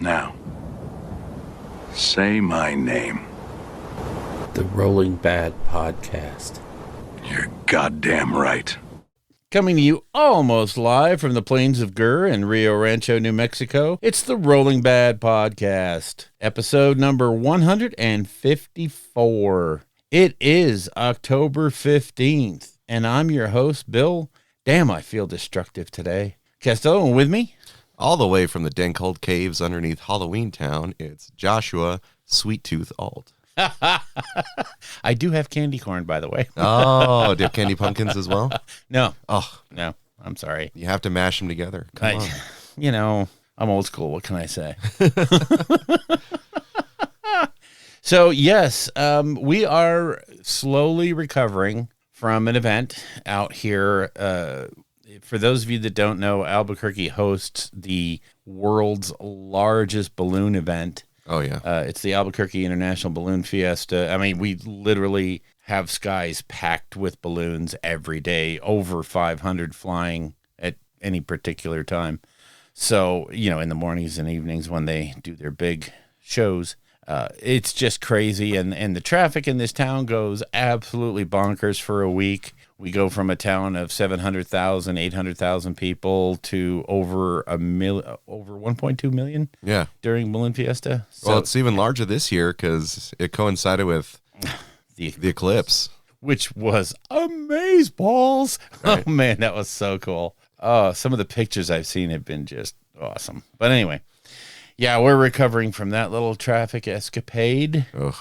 Now, say my name. The Rolling Bad Podcast. You're goddamn right. Coming to you almost live from the plains of Gur in Rio Rancho, New Mexico, it's the Rolling Bad Podcast, episode number 154. It is October 15th, and I'm your host, Bill. Damn, I feel destructive today. Castello, and with me? All the way from the den-cold caves underneath Halloween Town, it's Joshua Sweet Tooth Alt. I do have candy corn, by the way. Oh, do you have candy pumpkins as well? No. Oh, No, I'm sorry. you have to mash them together. Come on. You know, I'm old school. What can I say? So, yes, we are slowly recovering from an event out here. For those of you that don't know, Albuquerque hosts the world's largest balloon event. Oh, yeah. It's the Albuquerque International Balloon Fiesta. I mean, we literally have skies packed with balloons every day, over 500 flying at any particular time. So, you know, in the mornings and evenings when they do their big shows, it's just crazy. And the traffic in this town goes absolutely bonkers for a week. We go from a town of 700,000, 800,000 people to over 1.2 million. Yeah. During Balloon Fiesta. So, Well, it's even larger this year because it coincided with the eclipse. Which was amazeballs. Right. Oh, man, that was so cool. Oh, some of the pictures I've seen have been just awesome. But anyway, yeah, we're recovering from that little traffic escapade. Ugh.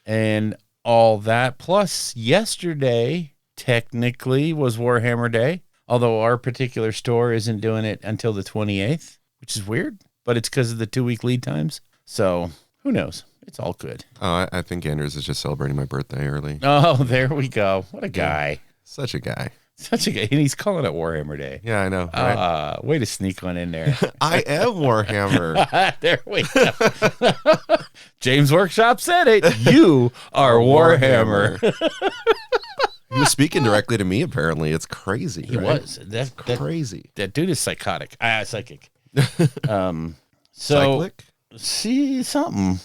And all that. Plus, yesterday technically was Warhammer Day, although our particular store isn't doing it until the 28th, which is weird, but it's because of the 2-week lead times. So who knows? It's all good. Oh, I think Anders is just celebrating my birthday early. Oh, there we go. What a guy. Such a guy. Such a guy. And he's calling it Warhammer Day. Yeah, I know. Right? Way to sneak one in there. I am Warhammer. There we go. James Workshop said it. You are Warhammer. He was speaking directly to me, apparently. It's crazy. He right? was. That's crazy. That dude is psychotic. Psychic. So Cyclic? see something.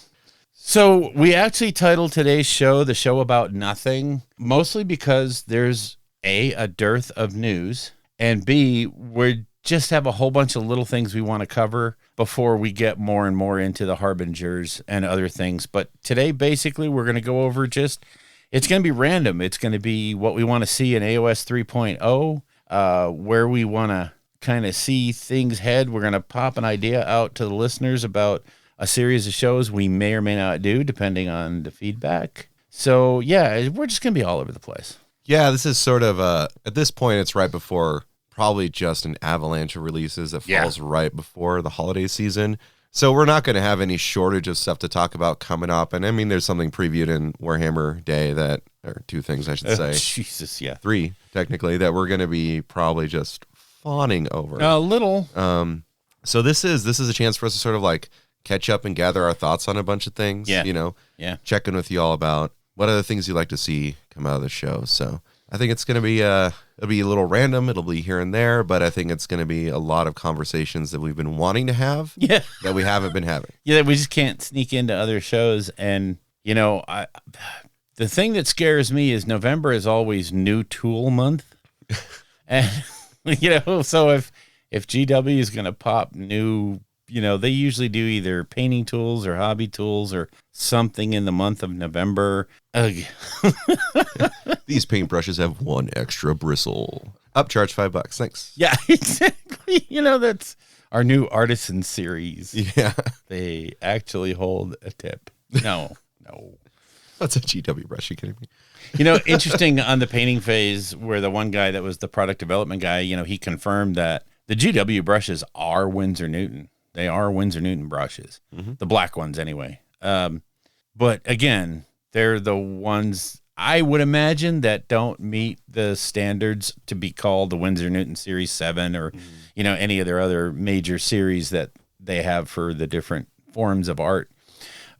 So we actually titled today's show "The Show About Nothing," mostly because there's a dearth of news, and B, we just have a whole bunch of little things we want to cover before we get more and more into the harbingers and other things. But today, basically, we're going to go over it's going to be random. It's going to be what we want to see in AoS 3.0, where we want to kind of see things head. We're going to pop an idea out to the listeners about a series of shows we may or may not do, depending on the feedback. So, yeah, we're just going to be all over the place. Yeah, this is sort of, at this point, it's right before probably just an avalanche of releases that falls right before the holiday season. So we're not going to have any shortage of stuff to talk about coming up. And I mean, there's something previewed in Warhammer Day or two things I should say. Jesus, yeah. 3, technically, that we're going to be probably just fawning over. A little. So this is a chance for us to sort of like catch up and gather our thoughts on a bunch of things. Yeah. You know, check in with you all about what other things you'd like to see come out of the show. So I think it's going to be it'll be a little random. It'll be here and there, but I think it's going to be a lot of conversations that we've been wanting to have that we haven't been having. Yeah, we just can't sneak into other shows. And, you know, the thing that scares me is November is always new tool month. And, you know, so if GW is going to pop new, you know, they usually do either painting tools or hobby tools or something in the month of November. These paintbrushes have one extra bristle. Upcharge $5. Thanks. Yeah, exactly. You know, that's our new artisan series. Yeah. They actually hold a tip. No. That's a GW brush. You kidding me? You know, interesting on the painting phase where the one guy that was the product development guy, you know, he confirmed that the GW brushes are Winsor Newton. They are Winsor Newton brushes. Mm-hmm. The black ones anyway. But again, they're the ones I would imagine that don't meet the standards to be called the Winsor Newton Series 7 or, you know, any of their other major series that they have for the different forms of art.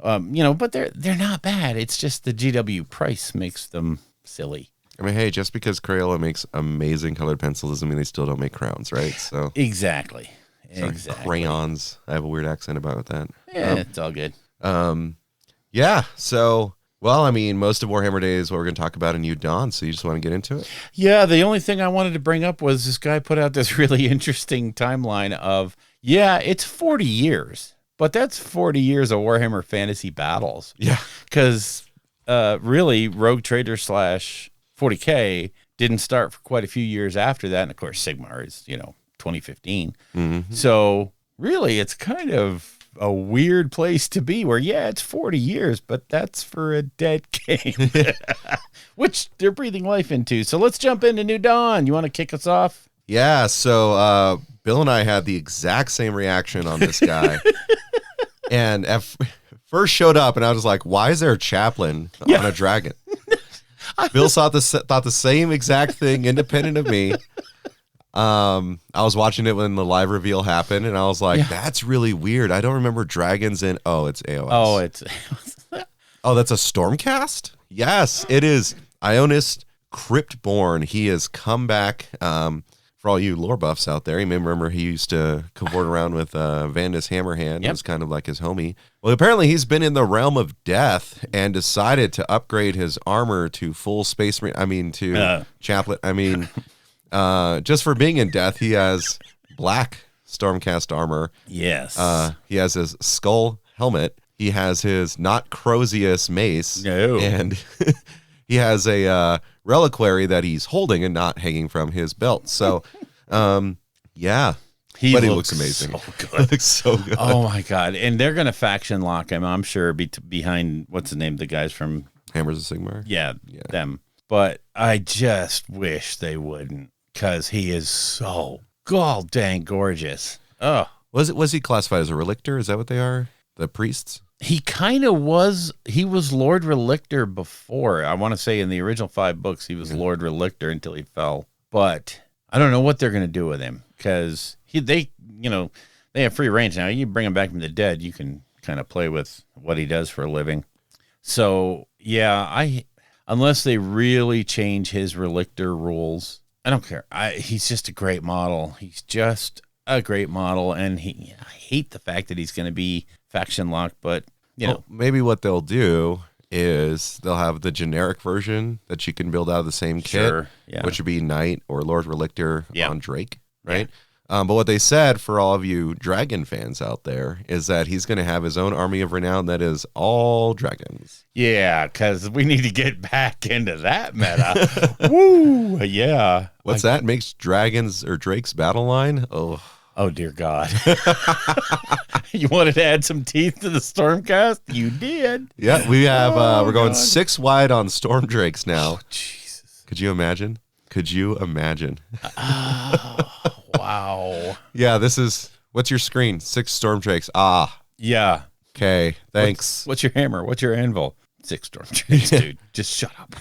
You know, but they're not bad. It's just the GW price makes them silly. I mean, hey, just because Crayola makes amazing colored pencils doesn't mean they still don't make crowns, right? So Exactly. Exactly. Crayons. I have a weird accent about that. Yeah, it's all good. Yeah. So, well, I mean, most of Warhammer Day is what we're going to talk about in New Dawn. So you just want to get into it? Yeah, the only thing I wanted to bring up was this guy put out this really interesting timeline of, it's 40 years, but that's 40 years of Warhammer Fantasy Battles. Yeah. Because really, Rogue Trader / 40K didn't start for quite a few years after that. And of course, Sigmar is, 2015. Mm-hmm. So really, it's kind of a weird place to be where, it's 40 years, but that's for a dead game, which they're breathing life into. So let's jump into New Dawn. You want to kick us off? Yeah. So Bill and I had the exact same reaction on this guy. And first showed up, and I was like, why is there a chaplain on a dragon? Bill thought the same exact thing, independent of me. I was watching it when the live reveal happened, and I was like, that's really weird. I don't remember dragons in... Oh, it's AoS. Oh, it's... Oh, that's a Stormcast? Yes, it is. Ionist Cryptborn. He has come back. For all you lore buffs out there, you may remember he used to cavort around with Vandus Hammerhand. It was kind of like his homie. Well, apparently he's been in the realm of death and decided to upgrade his armor to full space... Chaplet. Just for being in death, he has black Stormcast armor. Yes. He has his skull helmet. He has his not Crozius mace. No. And he has a reliquary that he's holding and not hanging from his belt. So, yeah. He looks amazing. So good. Looks so good. Oh, my God. And they're going to faction lock him, I'm sure, behind, what's the name, the guys from... Hammers of Sigmar? Yeah, them. But I just wish they wouldn't, because he is so god dang gorgeous. Oh. Was he classified as a relictor? Is that what they are? The priests? He kind of was. He was Lord Relictor before. I want to say in the original 5 books, he was Lord Relictor until he fell. But I don't know what they're going to do with him, because they have free range now. You bring him back from the dead, you can kind of play with what he does for a living. So, unless they really change his Relictor rules, I don't care. He's just a great model. He's just a great model, and I hate the fact that he's going to be faction locked, but, maybe what they'll do is they'll have the generic version that you can build out of the same kit, which would be Knight or Lord Relictor on Drake, right? Yeah. But what they said for all of you dragon fans out there is that he's going to have his own army of renown that is all dragons. Yeah, because we need to get back into that meta. Woo! Yeah. What's that? Makes dragons or Drake's battle line? Oh, dear God. You wanted to add some teeth to the Stormcast? You did. Yeah, we have, we're going 6 wide on Storm Drakes now. Oh, Jesus. Could you imagine? Wow. Yeah, what's your screen? 6 Storm Drakes. Yeah. Okay, thanks. What's your hammer? What's your anvil? 6 Storm Drakes, dude. Just shut up.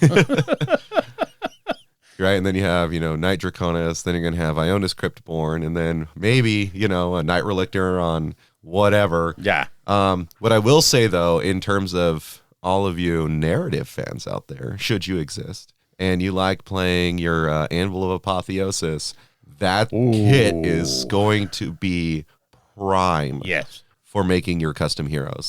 Right, and then you have, Knight Draconis, then you're going to have Ionis Cryptborn, and then maybe, a Knight Relictor on whatever. Yeah. What I will say, though, in terms of all of you narrative fans out there, should you exist, and you like playing your Anvil of Apotheosis, that kit is going to be prime for making your custom heroes.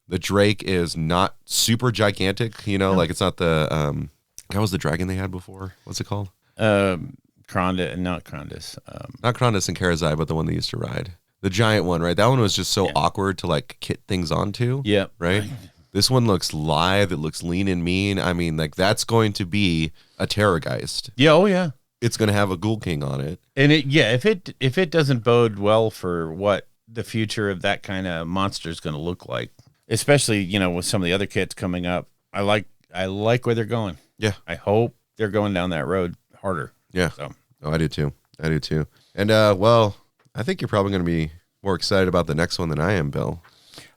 The Drake is not super gigantic, like it's not the... What was the dragon they had before? What's it called? Not Krondus. Not Krondus and Karazai, but the one they used to ride. The giant one, right? That one was just so awkward to kit things onto. Yeah. Right? This one looks lithe. It looks lean and mean. I mean, that's going to be a Terrorgeist. Yeah. Oh, yeah. It's going to have a Ghoul King on it. And if it doesn't bode well for what the future of that kind of monster is going to look like, especially, with some of the other kits coming up, I like where they're going. Yeah. I hope they're going down that road harder. Yeah. So. Oh, I do too. And, I think you're probably going to be more excited about the next one than I am, Bill.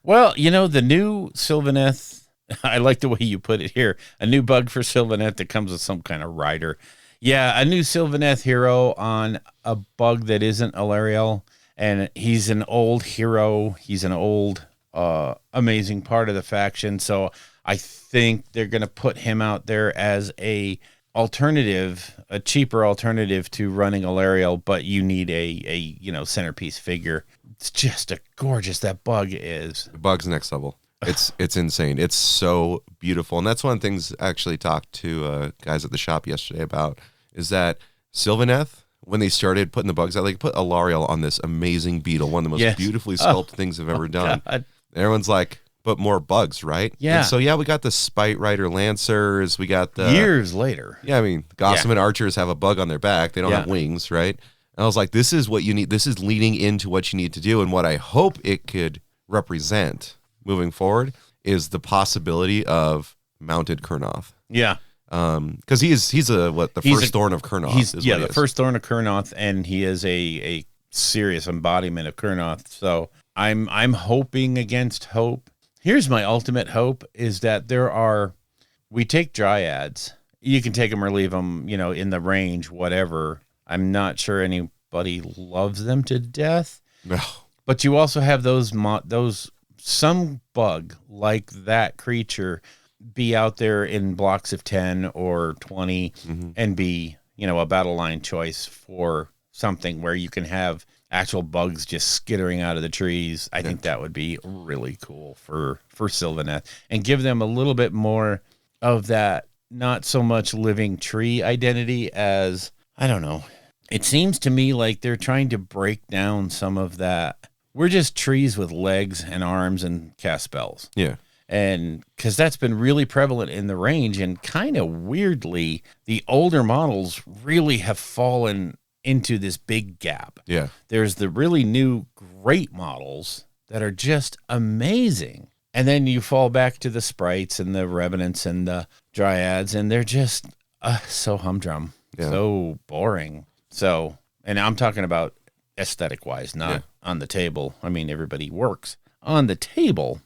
Well, the new Sylvaneth, I like the way you put it here, a new bug for Sylvaneth that comes with some kind of rider. Yeah, a new Sylvaneth hero on a bug that isn't Alariel, and he's an old hero. He's an old, amazing part of the faction, so I think they're going to put him out there as a alternative, a cheaper alternative to running Alariel, but you need a centerpiece figure. It's just a gorgeous, that bug is. The bug's next level. It's insane. It's so beautiful. And that's one of the things I actually talked to guys at the shop yesterday about, is that Sylvaneth, when they started putting the bugs out, they put Alariel on this amazing beetle, one of the most beautifully sculpted things they've ever done. God. Everyone's like, but more bugs, right? Yeah. And so, we got the Spite Rider Lancers. We got the... Years later. Yeah, I mean, Gossamer Archers have a bug on their back. They don't have wings, right? And I was like, this is what you need. This is leading into what you need to do. And what I hope it could represent moving forward is the possibility of mounted Kurnoth. Yeah. Because he's the first Thorn of Kurnoth. The first Thorn of Kurnoth, and he is a serious embodiment of Kurnoth. So I'm hoping against hope. Here's my ultimate hope, is that we take Dryads. You can take them or leave them, in the range, whatever. I'm not sure anybody loves them to death. No. But you also have some bug like that creature be out there in blocks of 10 or 20 and be, a battle line choice for something where you can have actual bugs just skittering out of the trees. I think that would be really cool for Sylvaneth, and give them a little bit more of that, not so much living tree identity as, I don't know. It seems to me like they're trying to break down some of that. We're just trees with legs and arms and cast spells. Yeah. And because that's been really prevalent in the range, and kind of weirdly, the older models really have fallen into this big gap. Yeah. There's the really new great models that are just amazing. And then you fall back to the sprites and the revenants and the dryads, and they're just so humdrum, so boring. So, and I'm talking about aesthetic wise, not on the table. I mean, everybody works on the table,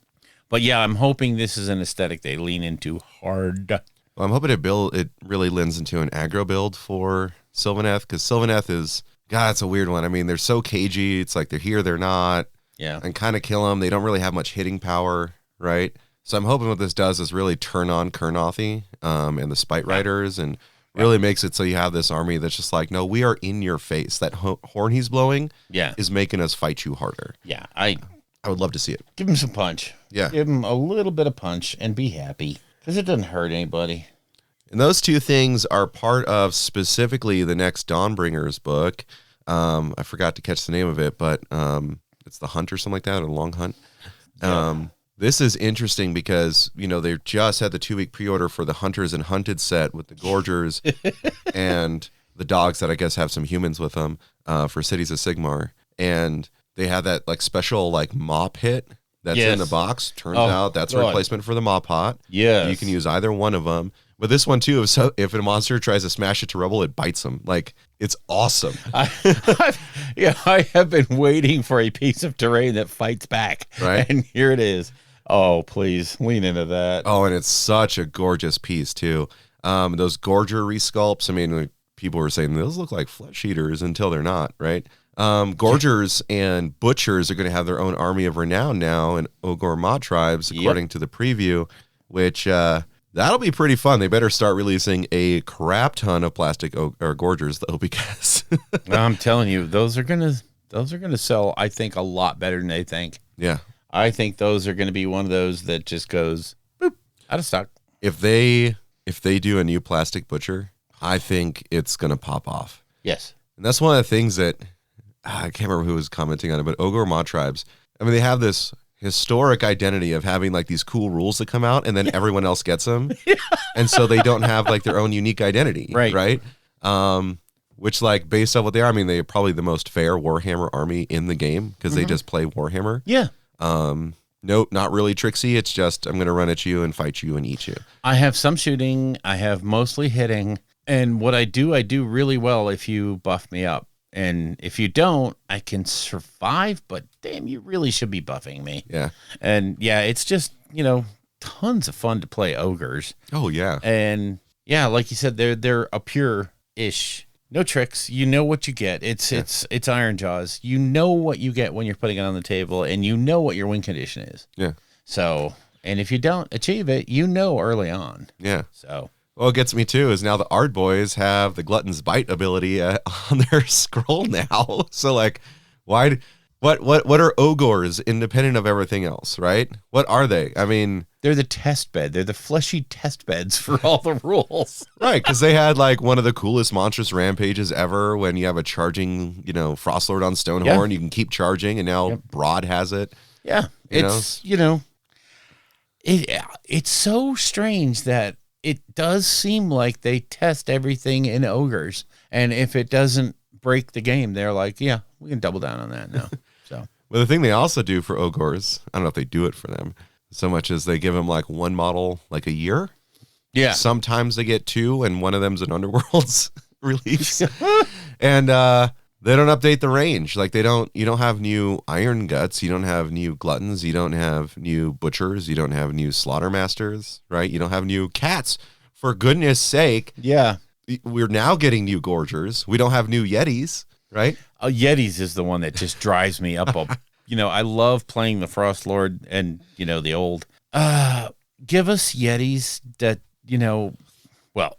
but I'm hoping this is an aesthetic they lean into hard. Well, I'm hoping it really lends into an aggro build for Sylvaneth, because Sylvaneth is, God, it's a weird one. I mean, they're so cagey. It's like they're here, they're not. Yeah. And kind of kill them. They don't really have much hitting power, right? So I'm hoping what this does is really turn on Kurnothy and the Spite Riders, and really makes it so you have this army that's just like, no, we are in your face. That horn he's blowing is making us fight you harder. Yeah. I would love to see it. Give him some punch. Yeah. Give him a little bit of punch and be happy, because it doesn't hurt anybody. And those two things are part of specifically the next Dawnbringers book. I forgot to catch the name of it, but it's The Hunt or something like that, or Long Hunt. This is interesting because, they just had the 2-week pre-order for the Hunters and Hunted set with the Gorgers and the dogs that I guess have some humans with them for Cities of Sigmar. And they have that special mop hit that's in the box. Turns out that's a replacement for the mop pot. Yeah. You can use either one of them. But this one, too, if a monster tries to smash it to rubble, it bites them. It's awesome. I have been waiting for a piece of terrain that fights back. Right. And here it is. Oh, please, lean into that. Oh, and it's such a gorgeous piece, too. Those Gorger resculpts, I mean, people were saying those look like flesh eaters until they're not, right? Gorgers and Butchers are going to have their own army of renown now in Ogor Ma tribes, according to the preview, which... that'll be pretty fun. They better start releasing a crap ton of plastic or Gorgers, though, because I'm telling you, those are gonna sell, I think, a lot better than they think. Yeah. I think those are gonna be one of those that just goes boop, out of stock. If they do a new plastic Butcher, I think it's gonna pop off. Yes. And that's one of the things that I can't remember who was commenting on it, but Ogor Ma tribes, I mean, they have this historic identity of having these cool rules that come out, and then everyone else gets them. And so they don't have their own unique identity. Right. Which based on what they are, I mean, they're probably the most fair Warhammer army in the game because they just play Warhammer. Yeah. Nope, not really tricksy. It's just, I'm going to run at you and fight you and eat you. I have some shooting. I have mostly hitting. And what I do really well if you buff me up. And if you don't, I can survive, but damn, you really should be buffing me. Yeah. And it's just, tons of fun to play ogres. Oh, yeah. And like you said, they're a pure-ish. No tricks. You know what you get. It's Iron Jaws. You know what you get when you're putting it on the table, and you know what your win condition is. Yeah. So, and if you don't achieve it, early on. Yeah. So. What gets me too is now the Ard Boys have the Glutton's Bite ability on their scroll now. So like, why? What are Ogors independent of everything else, right? What are they? I mean, they're the test bed. They're the fleshy test beds for all the rules. Right, because they had like one of the coolest monstrous rampages ever when you have a charging, Frostlord on Stonehorn, you can keep charging, and now Broad has it. Yeah, it's so strange that it does seem like they test everything in ogres, and if it doesn't break the game, they're like, yeah, we can double down on that now. So, well, the thing they also do for ogres, I don't know if they do it for them so much as they give them like one model like a year. Yeah, sometimes they get two, and one of them's an Underworlds release, and they don't update the range. Like you don't have new Iron Guts, you don't have new Gluttons, you don't have new Butchers, you don't have new Slaughtermasters, right? You don't have new Cats. For goodness sake. Yeah. We're now getting new Gorgers. We don't have new Yetis, right? Yetis is the one that just drives me up. I love playing the Frost Lord and, the old. Give us Yetis that,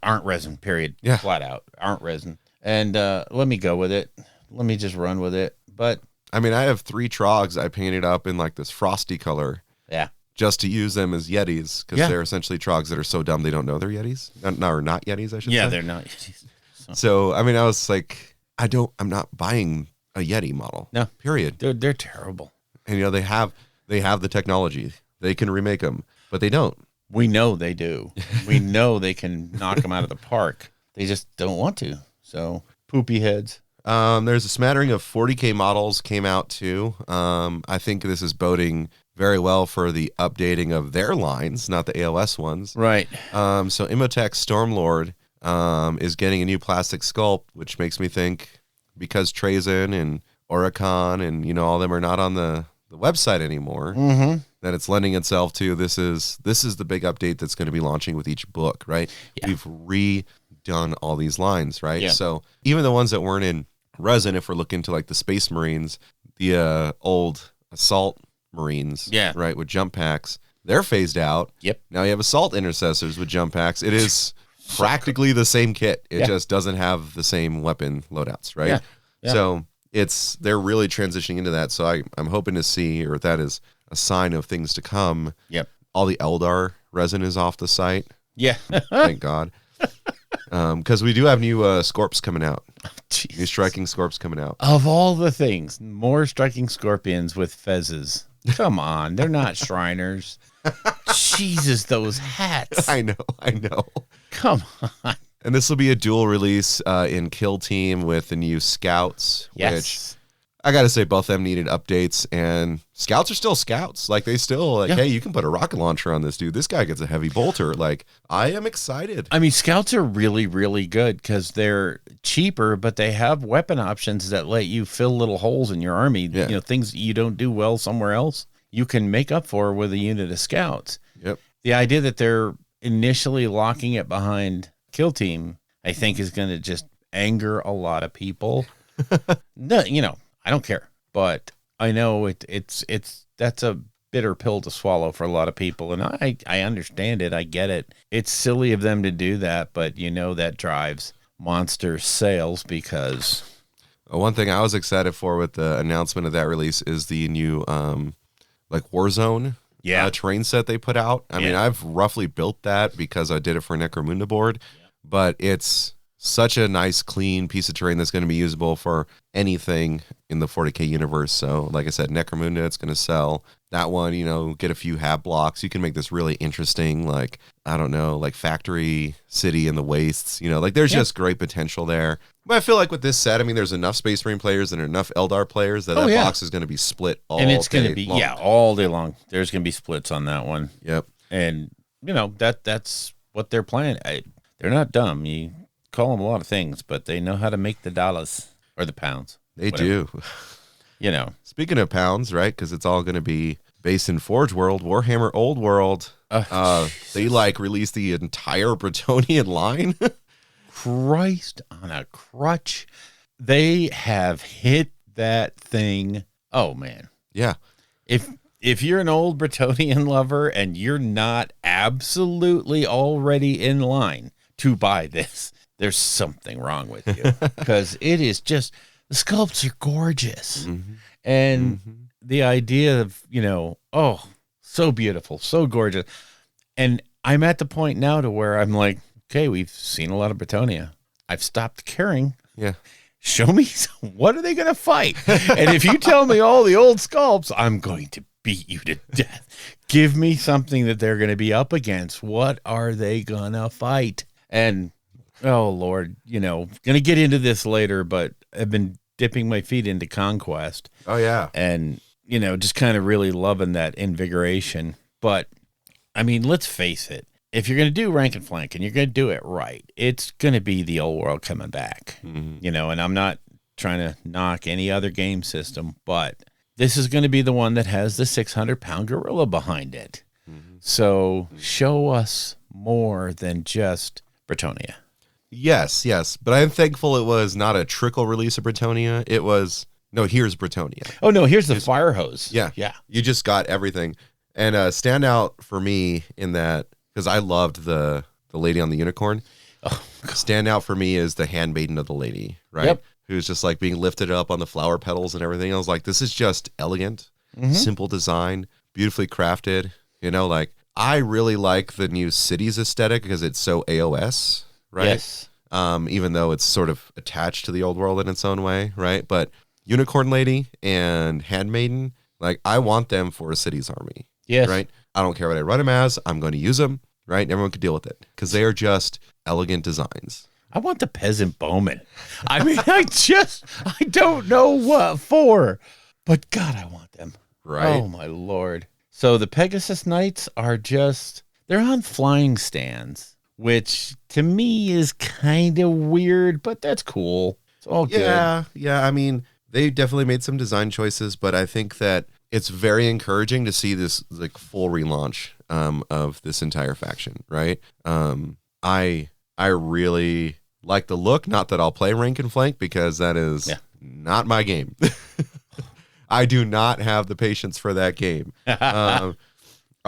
aren't resin, period. Yeah. Flat out. Aren't resin. And let me go with it. Let me just run with it. But I mean, I have 3 Trogs I painted up in like this frosty color. Yeah. Just to use them as Yetis, because they're essentially Trogs that are so dumb they don't know they're Yetis. Or not Yetis, I should say. Yeah, they're not Yetis. So, I mean, I was like, I'm not buying a Yeti model. No. Period. They're terrible. And, they have the technology. They can remake them, but they don't. We know they do. We know they can knock them out of the park. They just don't want to. So, poopy heads. There's a smattering of 40K models came out too. I think this is boding very well for the updating of their lines, not the AoS ones. Right. So Imhotep Stormlord is getting a new plastic sculpt, which makes me think because Trazen and Oricon and all them are not on the website anymore, that it's lending itself to this is the big update that's going to be launching with each book, right? Yeah. We've redone all these lines, right? Yeah. So even the ones that weren't in resin, if we're looking to like the Space Marines, the old Assault Marines, right, with jump packs, they're phased out. Yep. Now you have Assault Intercessors with jump packs. It is practically the same kit. It just doesn't have the same weapon loadouts, right? Yeah. Yeah. So they're really transitioning into that. So I'm hoping to see, or that is a sign of things to come. Yep. All the Eldar resin is off the site. Yeah. Thank God. Because we do have new Scorps coming out. Jesus. New Striking Scorps coming out. Of all the things, more Striking Scorpions with fezzes. Come on, they're not Shriners. Jesus, those hats. I know. Come on. And this will be a dual release in Kill Team with the new Scouts, which I got to say both of them needed updates, and Scouts are still Scouts. Like they still hey, you can put a rocket launcher on this dude. This guy gets a heavy bolter. Like I am excited. I mean, Scouts are really, really good because they're cheaper, but they have weapon options that let you fill little holes in your army. Yeah. Things you don't do well somewhere else, you can make up for with a unit of Scouts. Yep. The idea that they're initially locking it behind Kill Team, I think, is going to just anger a lot of people. No, I don't care, but I know that's a bitter pill to swallow for a lot of people, and I understand it. I get it. It's silly of them to do that, but that drives monster sales because one thing I was excited for with the announcement of that release is the new Warzone terrain set they put out. I mean, I've roughly built that because I did it for Necromunda board, but it's such a nice, clean piece of terrain that's going to be usable for anything in the 40K universe. So, like I said, Necromunda, it's going to sell. That one, get a few hab blocks. You can make this really interesting, like factory city in the wastes. There's just great potential there. But I feel like with this set, I mean, there's enough Space Marine players and enough Eldar players that box is going to be split all day long. And it's going to be, all day long. There's going to be splits on that one. Yep. And, that's what they're playing. They're not dumb. You call them a lot of things, but they know how to make the dollars or the pounds. They do. Speaking of pounds, right? Because it's all going to be based in Forge World, Warhammer Old World. They released the entire Bretonian line. Christ on a crutch. They have hit that thing. Oh man. Yeah. If you're an old Bretonian lover and you're not absolutely already in line to buy this, there's something wrong with you, because it is just, the sculpts are gorgeous. And the idea of, so beautiful, so gorgeous. And I'm at the point now to where I'm like, okay, we've seen a lot of Bretonia. I've stopped caring. Yeah. Show me, what are they going to fight? And if you tell me all the old sculpts, I'm going to beat you to death. Give me something that they're going to be up against. What are they going to fight? And, oh, Lord, going to get into this later, but I've been dipping my feet into Conquest. Oh, yeah. And, just kind of really loving that invigoration. But, I mean, let's face it. If you're going to do rank and flank and you're going to do it right, it's going to be the old world coming back, and I'm not trying to knock any other game system, but this is going to be the one that has the 600-pound gorilla behind it. So show us more than just Bretonia. Yes. But I'm thankful it was not a trickle release of Bretonia. It was, no, here's Bretonia. Oh, no, here's the fire hose. Yeah. You just got everything. And stand out for me in that, because I loved the lady on the unicorn. Oh, stand out for me is the handmaiden of the lady, right? Yep. Who's just like being lifted up on the flower petals and everything. I was like, this is just elegant, simple design, beautifully crafted. Like, I really like the new cities aesthetic because it's so AoS, right? Yes. Even though it's sort of attached to the old world in its own way, right? But unicorn lady and handmaiden, like, I want them for a cities army. Yes. Right? I don't care what I run them as. I'm going to use them, right? And everyone can deal with it because they are just elegant designs. I want the peasant bowman. I mean, I don't know what for, but God, I want them. Right. Oh, my Lord. So the Pegasus Knights are they're on flying stands, which to me is kind of weird, but that's cool. It's all good. Yeah. I mean, they definitely made some design choices, but I think that it's very encouraging to see this like full relaunch of this entire faction, right? I really like the look. Not that I'll play rank and flank because that is not my game. I do not have the patience for that game. I'll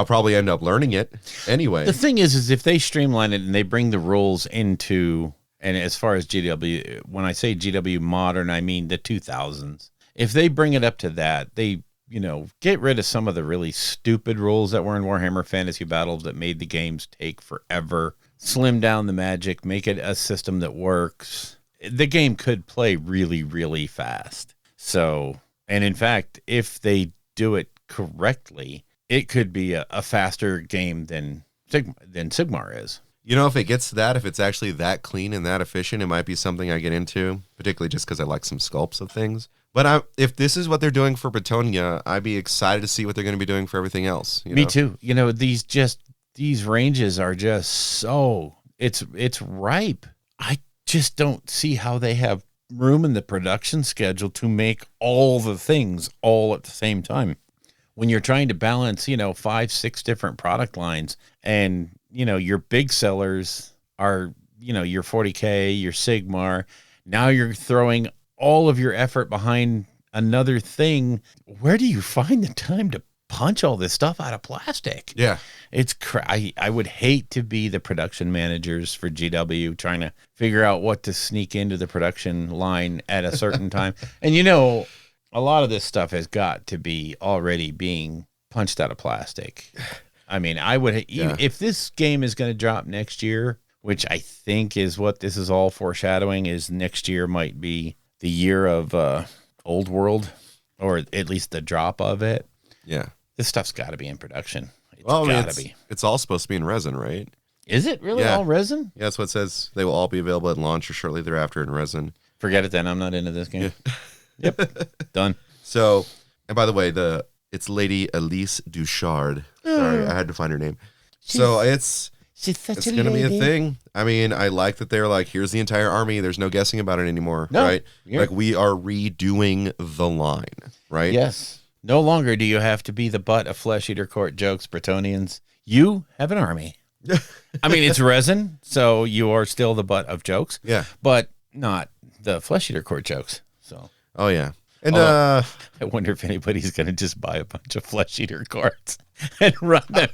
probably end up learning it anyway. The thing is if they streamline it and they bring the rules into, and as far as GW, when I say GW modern, I mean the 2000s. If they bring it up to that, they get rid of some of the really stupid rules that were in Warhammer Fantasy Battles that made the games take forever. Slim down the magic, make it a system that works. The game could play really, really fast. So, and in fact, if they do it correctly, it could be a faster game than Sigmar is. If it gets to that, if it's actually that clean and that efficient, it might be something I get into, particularly just because I like some sculpts of things. But if this is what they're doing for Bretonia, I'd be excited to see what they're going to be doing for everything else. Me too. These ranges are just so, it's ripe. I just don't see how they have room in the production schedule to make all the things all at the same time. When you're trying to balance, 5-6 different product lines, and, your big sellers are, your 40K, your Sigmar. Now you're throwing all of your effort behind another thing. Where do you find the time to punch all this stuff out of plastic? Yeah. It's I would hate to be the production managers for GW trying to figure out what to sneak into the production line at a certain time. And a lot of this stuff has got to be already being punched out of plastic. I mean, I would, if this game is going to drop next year, which I think is what this is all foreshadowing, is next year might be the year of Old World, or at least the drop of it. Yeah. This stuff's got to be in production. It's all supposed to be in resin, right? Is it really all resin? Yeah, that's what it says. They will all be available at launch or shortly thereafter in resin. Forget it then. I'm not into this game. Yeah. Yep. Done. So, and by the way, it's Lady Elise Duchard. Sorry, I had to find her name. She's going to be a thing. I mean, I like that they're like, here's the entire army. There's no guessing about it anymore, right? Like, we are redoing the line, right? Yes. No longer do you have to be the butt of Flesh Eater Court jokes, Bretonians. You have an army. I mean, it's resin, so you are still the butt of jokes. Yeah. But not the Flesh Eater Court jokes. So. Oh, yeah. And I wonder if anybody's going to just buy a bunch of Flesh Eater cards and run them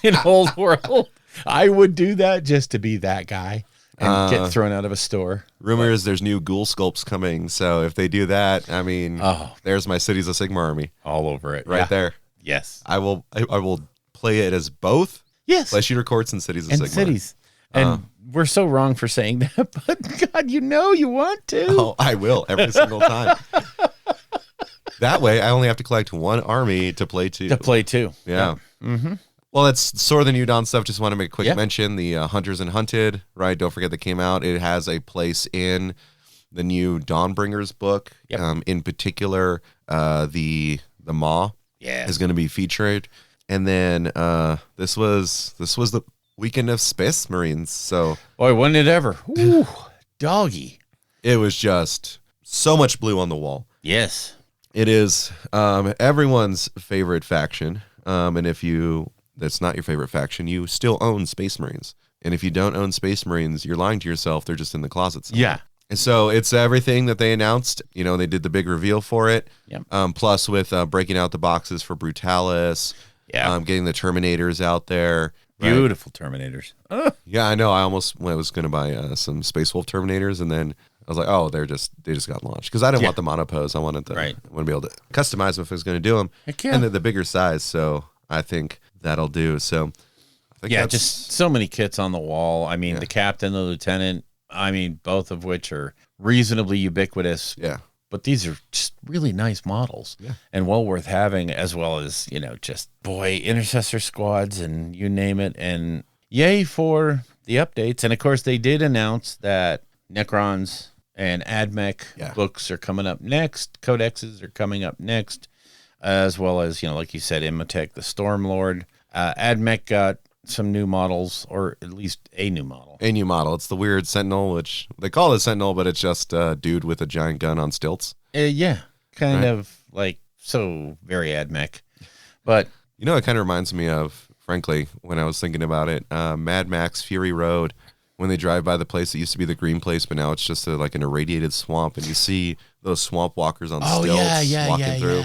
in Old World. I would do that just to be that guy and get thrown out of a store. Rumor is there's new ghoul sculpts coming, so if they do that, I mean, there's my Cities of Sigmar army all over it, right there. Yes, I will play it as both. Yes, Flesh Eater Courts and Cities of Sigmar. Cities. And we're so wrong for saying that, but God, you want to. Oh, I will every single time. That way, I only have to collect one army to play two. Yeah. Mm-hmm. Well, that's sort of the new Dawn stuff. Just want to make a quick mention. The Hunters and Hunted, right? Don't forget that came out. It has a place in the new Dawnbringers book. Yep. In particular, the Maw is going to be featured. And then this was the weekend of Space Marines. So, boy, wasn't it ever? Ooh, doggy. It was just so much blue on the wall. Yes. It is everyone's favorite faction. And if that's not your favorite faction, you still own Space Marines. And if you don't own Space Marines, you're lying to yourself. They're just in the closet somewhere. Yeah. And so it's everything that they announced. You know, they did the big reveal for it. Yep. Plus with breaking out the boxes for Brutalis. Yeah. Getting the Terminators out there. Beautiful Terminators. Yeah, I know. I was going to buy some Space Wolf Terminators, and then I was like, oh, they just got launched because I didn't want the monopose. I wanted to be able to customize them if I was going to do them, and they're the bigger size. So I think that'll do. So I think just so many kits on the wall. I mean, the captain, the lieutenant. I mean, both of which are reasonably ubiquitous. Yeah. But these are just really nice models and well worth having, as well as, just, intercessor squads and you name it. And yay for the updates. And, of course, they did announce that Necrons and AdMech books are coming up next. Codexes are coming up next, as well as, like you said, Imhotep, the Stormlord. AdMech got some new models, or at least a new model. It's the weird Sentinel, which they call it Sentinel, but it's just a dude with a giant gun on stilts. Kind of like so very AdMech. But it kind of reminds me of, frankly, when I was thinking about it, Mad Max Fury Road, when they drive by the place that used to be the green place, but now it's just like an irradiated swamp, and you see those swamp walkers on stilts walking through.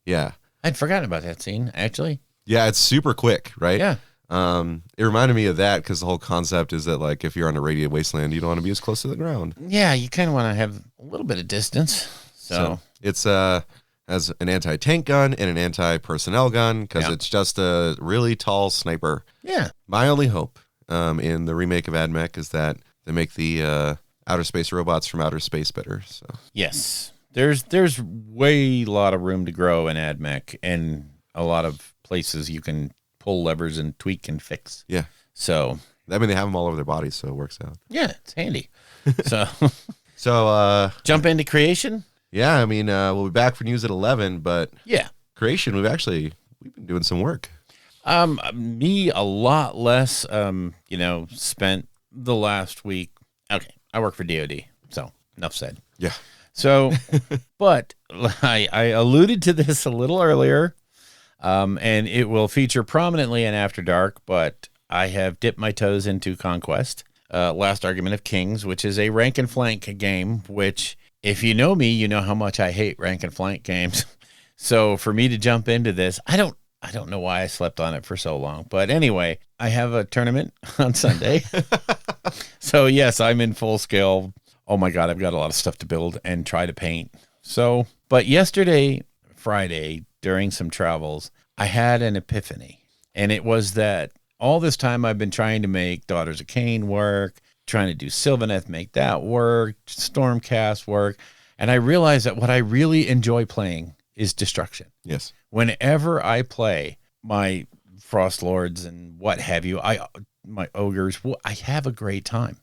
Yeah. I'd forgotten about that scene, actually. Yeah, it's super quick, right? Yeah. It reminded me of that because the whole concept is that, like, if you're on a radiated wasteland, you don't want to be as close to the ground. Yeah, you kind of want to have a little bit of distance. So it's has an anti-tank gun and an anti-personnel gun because it's just a really tall sniper. Yeah. My only hope in the remake of AdMech is that they make the outer space robots from outer space better. So yes, there's way a lot of room to grow in AdMech and a lot of places you can pull levers and tweak and fix. Yeah. So I mean, they have them all over their bodies, so it works out. Yeah, it's handy. So jump into creation. Yeah, I mean, we'll be back for news at 11, but creation, we've been doing some work. Me a lot less. Spent the last week. Okay, I work for DoD, so enough said. Yeah. So, but I alluded to this a little earlier. And it will feature prominently in After Dark, but I have dipped my toes into Conquest, Last Argument of Kings, which is a rank and flank game, which, if you know me, you know how much I hate rank and flank games. So for me to jump into this, I don't know why I slept on it for so long. But anyway, I have a tournament on Sunday. So yes, I'm in full scale. Oh my God, I've got a lot of stuff to build and try to paint. So, but yesterday, Friday, during some travels, I had an epiphany. And it was that all this time I've been trying to make Daughters of Cain work, trying to do Sylvaneth, make that work, Stormcast work. And I realized that what I really enjoy playing is destruction. Yes. Whenever I play my Frost Lords and what have you, my ogres, I have a great time.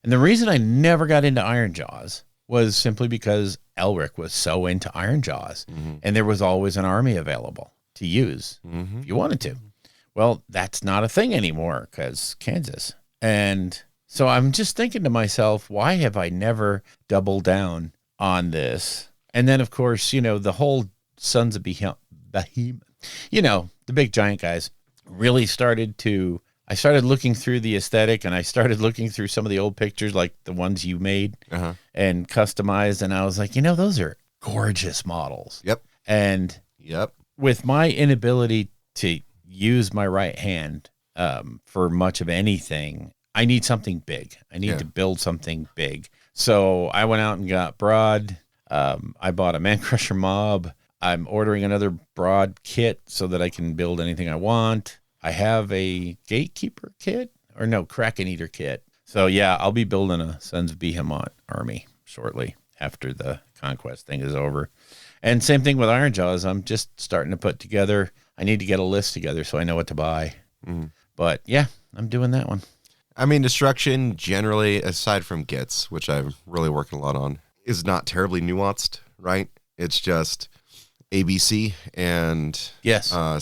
And the reason I never got into Iron Jaws was simply because Elric was so into Iron Jaws, and there was always an army available to use if you wanted to. Well, that's not a thing anymore because Kansas. And so I'm just thinking to myself, why have I never doubled down on this? And then, of course, the whole Sons of Behemoth, the big giant guys really I started looking through the aesthetic, and I started looking through some of the old pictures, like the ones you made and customized. And I was like, those are gorgeous models. Yep. And with my inability to use my right hand, for much of anything, I need something big. I need to build something big. So I went out and got Broad. I bought a Man Crusher Mob. I'm ordering another Broad kit so that I can build anything I want. I have a Gatekeeper kit, or no, Kraken Eater kit. So yeah, I'll be building a Sons of Behemoth army shortly after the Conquest thing is over. And same thing with Iron Jaws. I'm just starting to put together. I need to get a list together so I know what to buy. But yeah, I'm doing that one. I mean, Destruction generally, aside from Gits, which I'm really working a lot on, is not terribly nuanced, right? It's just ABC and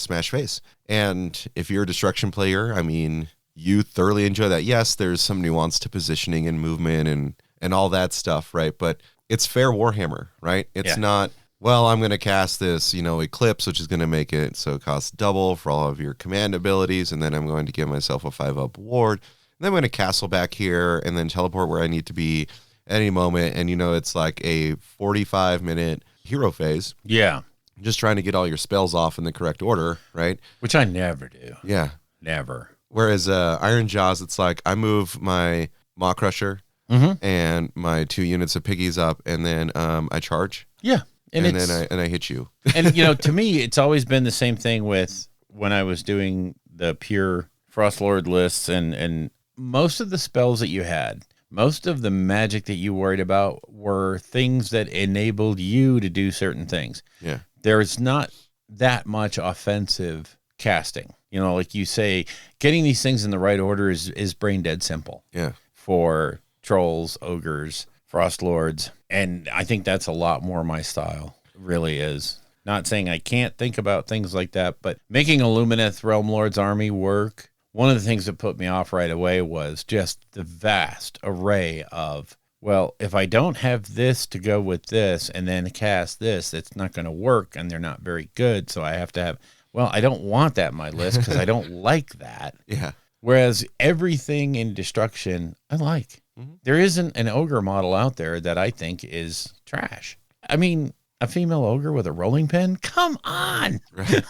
Smash Face. And if you're a Destruction player, I mean, you thoroughly enjoy that. Yes, there's some nuance to positioning and movement and all that stuff, right? But it's fair Warhammer, right? It's not, well, I'm going to cast this, Eclipse, which is going to make it so it costs double for all of your command abilities, and then I'm going to give myself a 5-up ward. And then I'm going to castle back here and then teleport where I need to be at any moment. And, it's like a 45-minute hero phase. Yeah. Just trying to get all your spells off in the correct order, right? Which I never do. Yeah. Never. Whereas Iron Jaws, it's like I move my Maw Crusher and my 2 units of piggies up, and then I charge. Yeah. And then I hit you. And, to me, it's always been the same thing with when I was doing the pure Frostlord lists and most of the spells that you had, most of the magic that you worried about were things that enabled you to do certain things. Yeah. There's not that much offensive casting. Like you say, getting these things in the right order is brain dead simple. Yeah. For trolls, ogres, frost lords. And I think that's a lot more my style. It really is. Not saying I can't think about things like that, but making a Lumineth Realm Lord's army work, one of the things that put me off right away was just the vast array of, well, if I don't have this to go with this and then cast this, it's not going to work and they're not very good. So I have to have, well, I don't want that in my list because I don't like that. Yeah. Whereas everything in Destruction, I like. There isn't an ogre model out there that I think is trash. I mean, a female ogre with a rolling pin? Come on. Right.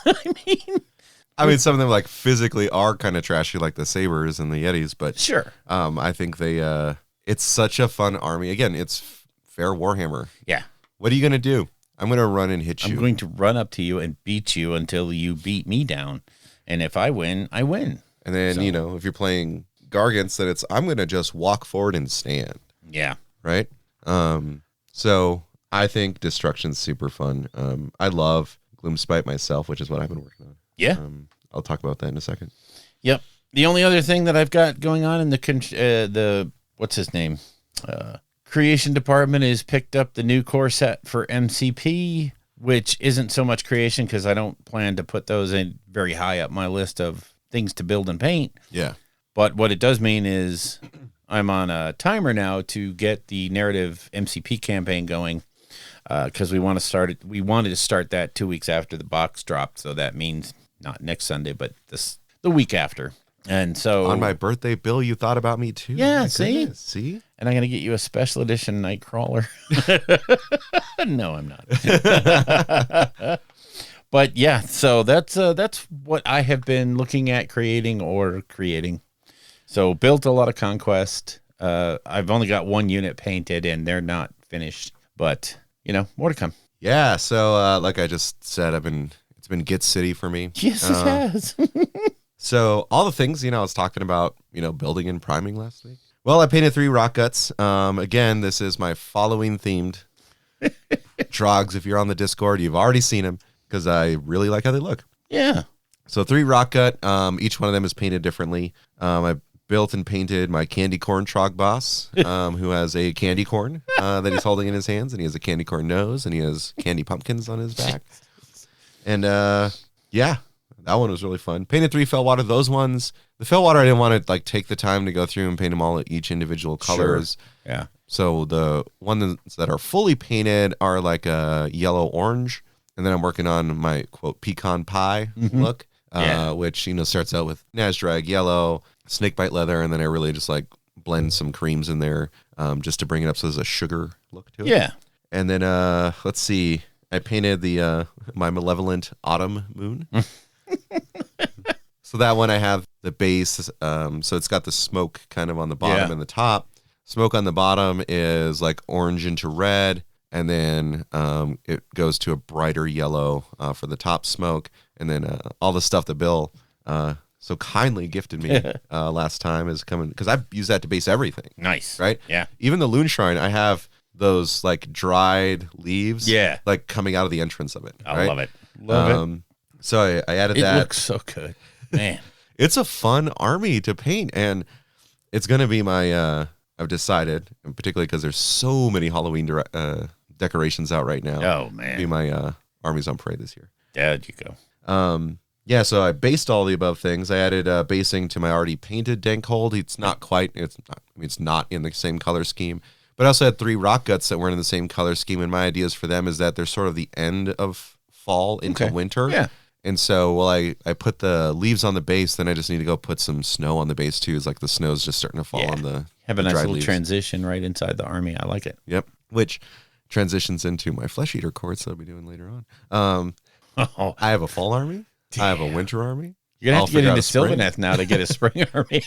I mean, some of them like physically are kind of trashy, like the Sabers and the Yetis, but sure. I think they, it's such a fun army. Again, it's fair Warhammer. Yeah. What are you going to do? I'm going to run and hit you. I'm going to run up to you and beat you until you beat me down. And if I win, I win. And then, if you're playing Gargants, then it's, I'm going to just walk forward and stand. Yeah. Right? So I think Destruction's super fun. I love Gloomspite myself, which is what I've been working on. Yeah. I'll talk about that in a second. Yep. The only other thing that I've got going on in the what's his name? Creation department is picked up the new core set for MCP, which isn't so much creation because I don't plan to put those in very high up my list of things to build and paint. Yeah. But what it does mean is I'm on a timer now to get the narrative MCP campaign going because we want to start it. We wanted to start that 2 weeks after the box dropped, so that means not next Sunday, but the week after. And so on my birthday, Bill, you thought about me too. Yeah, My see? goodness, see? And I'm going to get you a special edition Nightcrawler. No, I'm not. But yeah, so that's what I have been looking at creating. So built a lot of Conquest. I've only got 1 unit painted and they're not finished, but more to come. Yeah. So, like I just said, it's been Git City for me. Yes, it has. So all the things, I was talking about, building and priming last week. Well, I painted 3 rock guts. Again, this is my following themed Trogs. If you're on the Discord, you've already seen them because I really like how they look. Yeah. So 3 rock gut. Each one of them is painted differently. I built and painted my candy corn Trog boss, who has a candy corn that he's holding in his hands, and he has a candy corn nose, and he has candy pumpkins on his back. And yeah, that one was really fun. Painted 3 Fellwater. Those ones, the Fellwater, I didn't want to take the time to go through and paint them all each individual colors. Sure. Yeah. So the ones that are fully painted are like a yellow orange, and then I'm working on my quote pecan pie look, which starts out with Nazdrag yellow, snakebite leather, and then I really just blend some creams in there just to bring it up so there's a sugar look to it. Yeah. And then let's see, I painted the my malevolent autumn moon. So that one I have the base. So it's got the smoke kind of on the bottom and the top. Smoke on the bottom is like orange into red, and then it goes to a brighter yellow for the top smoke, and then all the stuff that Bill so kindly gifted me last time is coming, because I've used that to base everything. Nice. Right? Yeah. Even the Loon Shrine, I have those like dried leaves like coming out of the entrance of it. I love it. Love it. So I added that. It looks so good. Man. It's a fun army to paint, and it's going to be my, I've decided, and particularly because there's so many Halloween decorations out right now. Oh, man. Be my armies on parade this year. There you go. Yeah, so I based all the above things. I added basing to my already painted Dankhold. It's not in the same color scheme. But I also had 3 rock guts that weren't in the same color scheme, and my ideas for them is that they're sort of the end of fall into winter. Yeah. And so while I put the leaves on the base, then I just need to go put some snow on the base too. It's like the snow's just starting to fall on the Have a nice little leaves. transition right inside the army. I like it. Yep. Which transitions into my Flesh Eater course that I'll be doing later on. I have a fall army. Damn. I have a winter army. You're going to have to get into Sylvaneth now to get a spring army.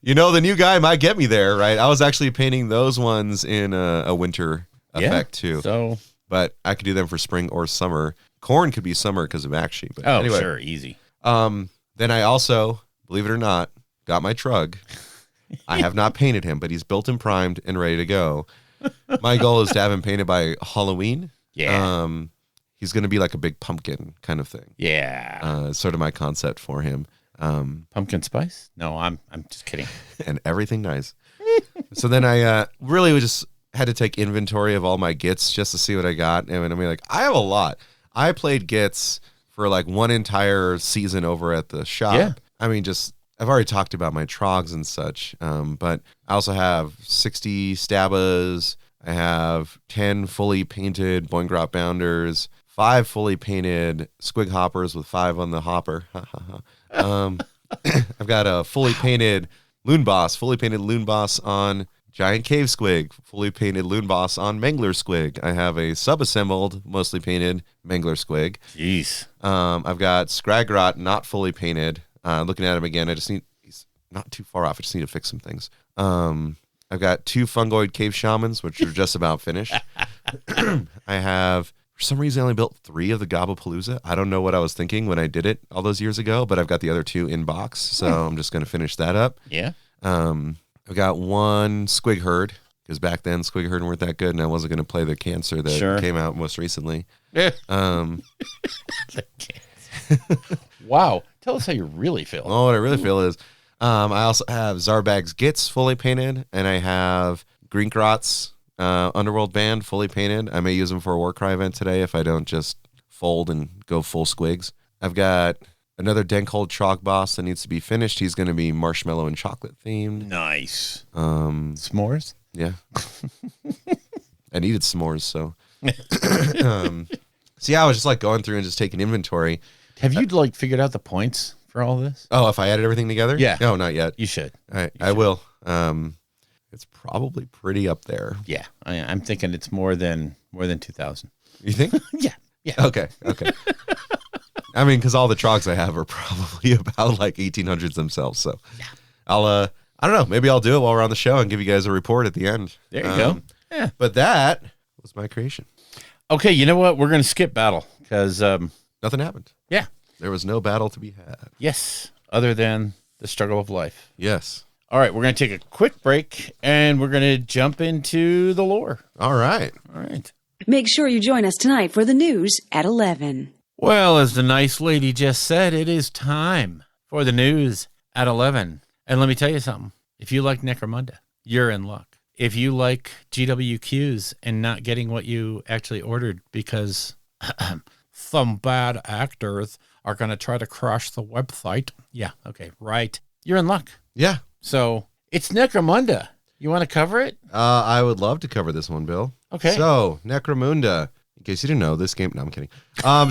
You know, the new guy might get me there, right? I was actually painting those ones in a winter effect too. So, but I could do them for spring or summer. Corn could be summer because of Akshi. But anyway, sure, easy. Then I also, believe it or not, got my Trug. I have not painted him, but he's built and primed and ready to go. My goal is to have him painted by Halloween. Yeah. He's going to be like a big pumpkin kind of thing. Yeah. Sort of my concept for him. Pumpkin spice? No, I'm just kidding. And everything nice. So then I really just had to take inventory of all my gits just to see what I got. And I mean, like, I have a lot. I played gits for like one entire season over at the shop. Yeah. I mean, I've already talked about my trogs and such, but I also have 60 Stabas. I have 10 fully painted Boingrot Bounders, 5 fully painted Squig Hoppers with 5 on the hopper. I've got a fully painted Loon Boss on Giant Cave Squig, fully painted Loon Boss on Mangler Squig. I have a sub-assembled, mostly painted Mangler Squig. Jeez. I've got Scragrot, not fully painted. Looking at him again, he's not too far off. I just need to fix some things. I've got 2 Fungoid Cave Shamans, which are just about finished. I have, for some reason, I only built 3 of the Gobapalooza. I don't know what I was thinking when I did it all those years ago, but I've got the other 2 in box, so I'm just going to finish that up. Yeah. I've got 1 Squig Herd, because back then Squig Herd weren't that good, and I wasn't going to play the Cancer that came out most recently. Yeah. Wow. Tell us how you really feel. Oh, what I really feel is I also have Zarbag's Gits fully painted, and I have Greenkrot's Underworld Band fully painted. I may use them for a Warcry event today if I don't just fold and go full squigs. I've got another Dankhold Trog boss that needs to be finished. He's going to be marshmallow and chocolate themed. Nice. S'mores? Yeah. I needed s'mores, so. So yeah, I was just like going through and just taking inventory. Have you like figured out the points for all this? Oh, if I added everything together? Yeah. No, not yet. You should. I will. It's probably pretty up there. Yeah. I'm thinking it's more than 2,000. You think? Yeah. Yeah. Okay. I mean, because all the trogs I have are probably about like 1800s themselves. So yeah. I don't know. Maybe I'll do it while we're on the show and give you guys a report at the end. There you go. Yeah. But that was my creation. Okay. You know what? We're going to skip battle because nothing happened. Yeah. There was no battle to be had. Yes. Other than the struggle of life. Yes. All right. We're going to take a quick break and we're going to jump into the lore. All right. Make sure you join us tonight for the news at 11. Well, as the nice lady just said, it is time for the news at 11. And let me tell you something. If you like Necromunda, you're in luck. If you like GWQs and not getting what you actually ordered because some bad actors are going to try to crash the website. Yeah, okay, right. You're in luck. Yeah. So it's Necromunda. You want to cover it? I would love to cover this one, Bill. Okay. So, Necromunda. In case you didn't know, this game... No, I'm kidding.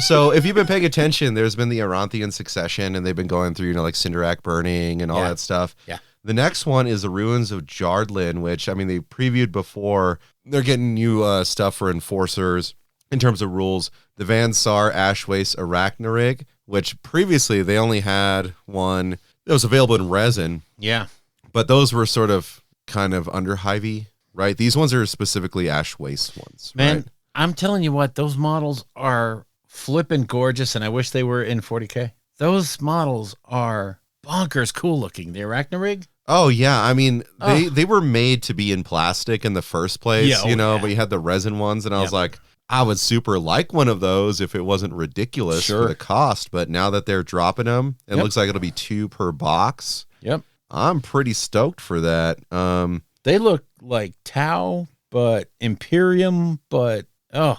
So, if you've been paying attention, there's been the Aranthian succession, and they've been going through, like Cinderak burning and all that stuff. Yeah. The next one is the Ruins of Jardlin, which, I mean, they previewed before. They're getting new stuff for Enforcers in terms of rules. The Van Sar Ashwace Arachnarig, which previously they only had one that was available in resin, Yeah. but those were sort of kind of under-hivy, right? These ones are specifically ash waste ones, Man, right? I'm telling you what, those models are flipping gorgeous, and I wish they were in 40K. Those models are bonkers cool looking. The Arachnorig? Oh yeah, I mean they were made to be in plastic in the first place, Yeah, but you had the resin ones, and I was like, I would super like one of those if it wasn't ridiculous for the cost. But now that they're dropping them, it looks like it'll be 2 per box. Yep. I'm pretty stoked for that. They look like Tau, but Imperium, but oh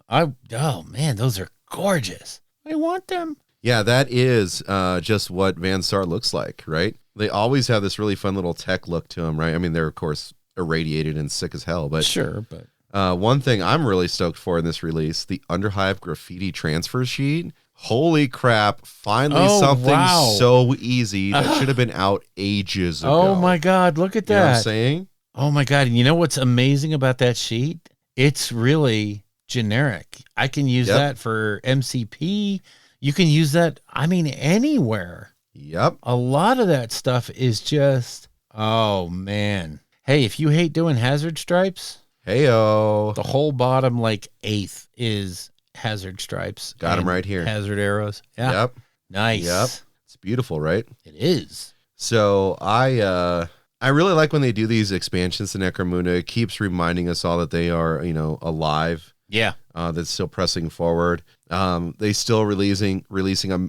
man, those are gorgeous. I want them. Yeah, that is just what Van Star looks like, right? They always have this really fun little tech look to them, right? I mean, they're, of course, irradiated and sick as hell. But sure, but one thing I'm really stoked for in this release, the Underhive graffiti transfer sheet. Holy crap, finally something so easy that should have been out ages ago. Oh, my God, look at that. You know what I'm saying? Oh, my God. And you know what's amazing about that sheet? It's really generic. I can use that for MCP. You can use that, I mean, anywhere. Yep. A lot of that stuff is just, oh, man. Hey, if you hate doing hazard stripes, heyo, the whole bottom, like, eighth is hazard stripes. Got them right here. Hazard arrows. Yeah. Yep. Nice. Yep. It's beautiful, right? It is. So I really like when they do these expansions to Necromunda. It keeps reminding us all that they are, alive. Yeah. That's still pressing forward. They still releasing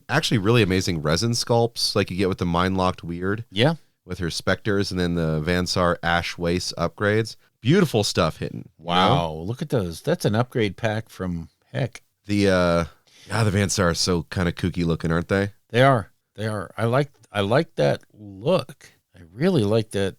actually really amazing resin sculpts like you get with the Mind Locked Weird. Yeah. With her Spectres and then the Vansar Ash Waste upgrades. Beautiful stuff hitting. Wow. Look at those. That's an upgrade pack from heck. The Vansar are so kind of kooky looking, aren't they? They are. I like that look. I really like that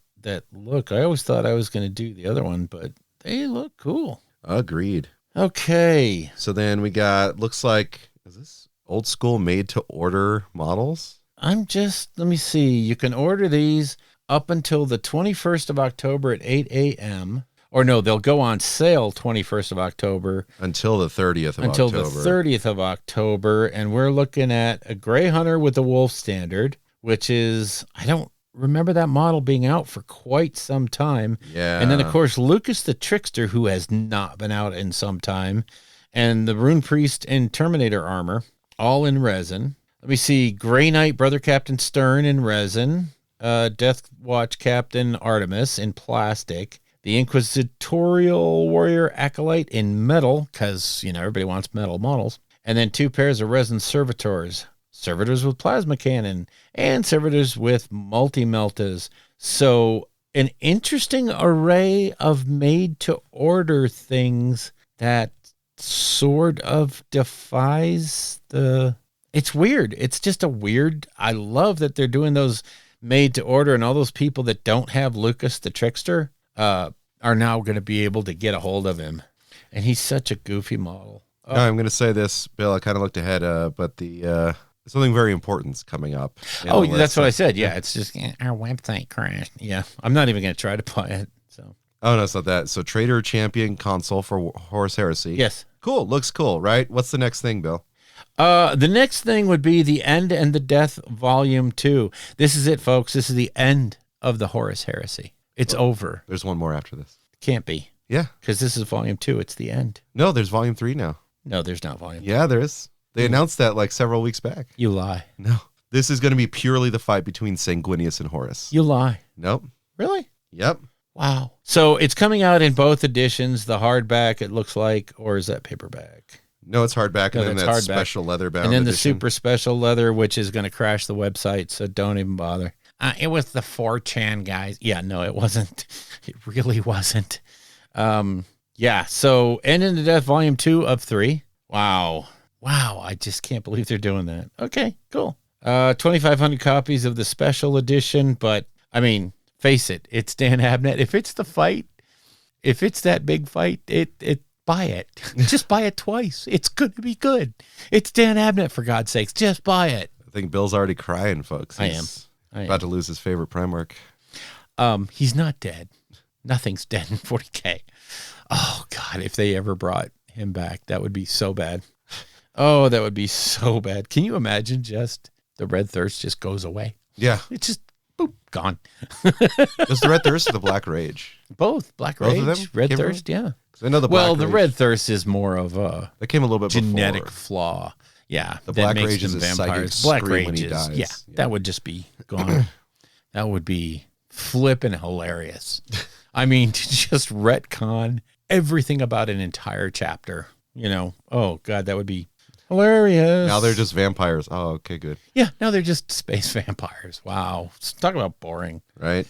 look. I always thought I was going to do the other one, but they look cool. Agreed. Okay. So then we got, looks like, is this old school made to order models? let me see. You can order these up until the 21st of October at 8 a.m. Or no, they'll go on sale 21st of October. Until the 30th of October. Until the 30th of October. And we're looking at a Gray Hunter with the Wolf Standard, which is, I don't remember that model being out for quite some time. Yeah. And then, of course, Lucas the Trickster, who has not been out in some time. And the Rune Priest and Terminator armor, all in resin. Let me see. Gray Knight Brother Captain Stern in resin. Death Watch Captain Artemis in plastic. The Inquisitorial Warrior Acolyte in metal, because, everybody wants metal models. And then 2 pairs of resin servitors. Servitors with plasma cannon and servitors with multi-meltas. So an interesting array of made-to-order things that sort of defies the... It's weird. It's just a weird... I love that they're doing those made-to-order, and all those people that don't have Lucas the Trickster... are now going to be able to get a hold of him. And he's such a goofy model. Oh. No, I'm going to say this, Bill. I kind of looked ahead, but the something very important's coming up. Oh, that's what I said. Yeah, it's just our website crashed. Yeah, I'm not even going to try to buy it. So. Oh, no, it's not that. So Trader Champion console for Horus Heresy. Yes. Cool. Looks cool, right? What's the next thing, Bill? The next thing would be The End and the Death Volume 2. This is it, folks. This is the end of the Horus Heresy. It's over. There's one more after this. Can't be. Yeah. Because this is Volume 2. It's the end. No, there's Volume 3 now. No, there's not Volume 3. Yeah, there is. They announced that like several weeks back. You lie. No. This is going to be purely the fight between Sanguinius and Horus. You lie. Nope. Really? Yep. Wow. So it's coming out in both editions, the hardback, it looks like, or is that paperback? No, it's hardback, and then that hardback. special leather bound and then edition. the super special leather, which is going to crash the website, so don't even bother. It was the 4chan guys. Yeah, no, it wasn't. It really wasn't. Yeah, so End in the Death Volume 2 of 3. Wow, I just can't believe they're doing that. Okay, cool. 2,500 copies of the special edition, but, I mean, face it, it's Dan Abnett. If it's the fight, if it's that big fight, buy it. Just buy it twice. It's going to be good. It's Dan Abnett, for God's sakes. Just buy it. I think Bill's already crying, folks. I am. About to lose his favorite Primarch. He's not dead. Nothing's dead in 40K. Oh, God, if they ever brought him back, that would be so bad. Oh, that would be so bad. Can you imagine just the red thirst just goes away? Yeah. It's just boop, gone. Does the red thirst or the black rage? Both. Black Both rage, of them red came thirst, yeah. 'Cause I know the Well, black the rage, red thirst is more of a that came a little bit genetic before. flaw. Yeah. The that black makes rage is them a psychic vampires. Black scream when rage he is, dies. yeah, Yeah. that would just be gone. That would be flippin' hilarious. I mean, to just retcon everything about an entire chapter, oh God, that would be hilarious. Now they're just vampires. Oh, okay, good. Yeah, now they're just space vampires. Wow. Talk about boring. Right.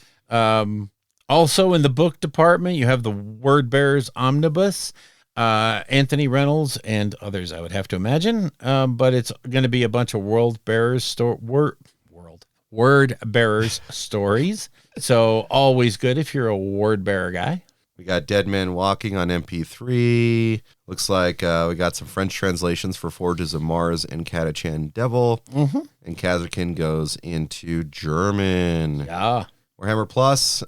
Also in the book department, you have the Word Bearers Omnibus, Anthony Reynolds and others, I would have to imagine. But it's going to be a bunch of Word Bearers stories. So always good if you're a Word Bearer guy. We got Dead Men Walking on MP3. Looks like we got some French translations for Forges of Mars and Catachan Devil. Mm-hmm. And Kazakhin goes into German. Yeah. Warhammer Plus,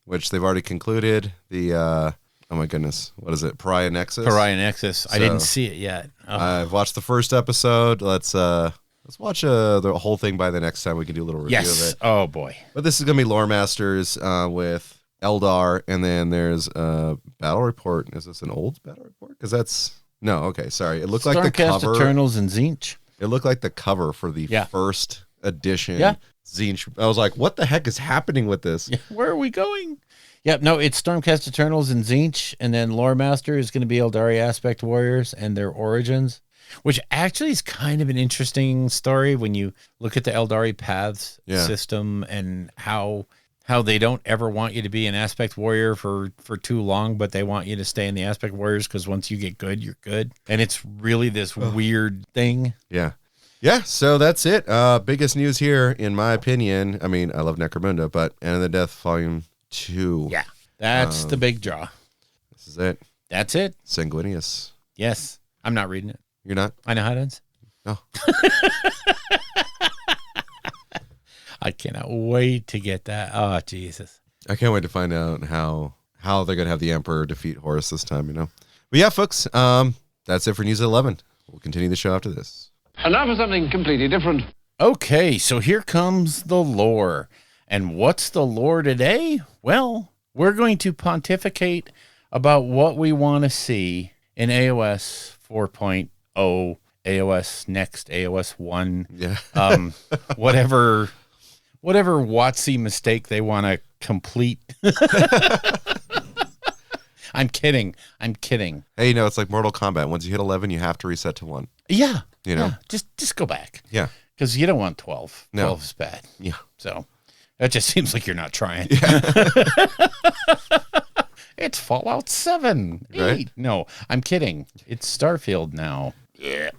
which they've already concluded. The, oh my goodness, what is it? Pariah Nexus? Pariah Nexus. I didn't see it yet. Oh. I've watched the first episode. Let's watch the whole thing by the next time we can do a little review of it. Oh, boy. But this is going to be Lore Masters with Eldar, and then there's a battle report. Is this an old battle report? Because no, okay, sorry. It looked like the Stormcast cover. Eternals and Zinch. It looked like the cover for the first edition. Yeah. Zinch. I was like, what the heck is happening with this? Yeah, where are we going? Yep, no, it's Stormcast Eternals and Zinch, and then Lore Master is going to be Eldari Aspect Warriors and their origins, which actually is kind of an interesting story when you look at the Eldari Paths system and how they don't ever want you to be an Aspect Warrior for too long, but they want you to stay in the Aspect Warriors because once you get good, you're good. And it's really this weird thing. Yeah. Yeah, so that's it. Biggest news here, in my opinion. I mean, I love Necromunda, but End of the Death Volume 2. Yeah, that's the big draw. This is it. That's it. Sanguinius. Yes. I'm not reading it. You're not? I know how it ends. No. I cannot wait to get that. Oh, Jesus. I can't wait to find out how they're going to have the Emperor defeat Horus this time, But yeah, folks, that's it for News at 11. We'll continue the show after this. And now for something completely different. Okay, so here comes the lore. And what's the lore today? Well, we're going to pontificate about what we want to see in AoS 4.0, AoS Next, AoS 1, whatever WotC mistake they want to complete. I'm kidding. Hey, it's like Mortal Kombat. Once you hit 11, you have to reset to 1. Yeah. Yeah, just go back. Yeah. Because you don't want 12. No. 12 is bad. Yeah. So that just seems like you're not trying. Yeah. It's Fallout 7, 8. Right? No, I'm kidding. It's Starfield now. Yeah.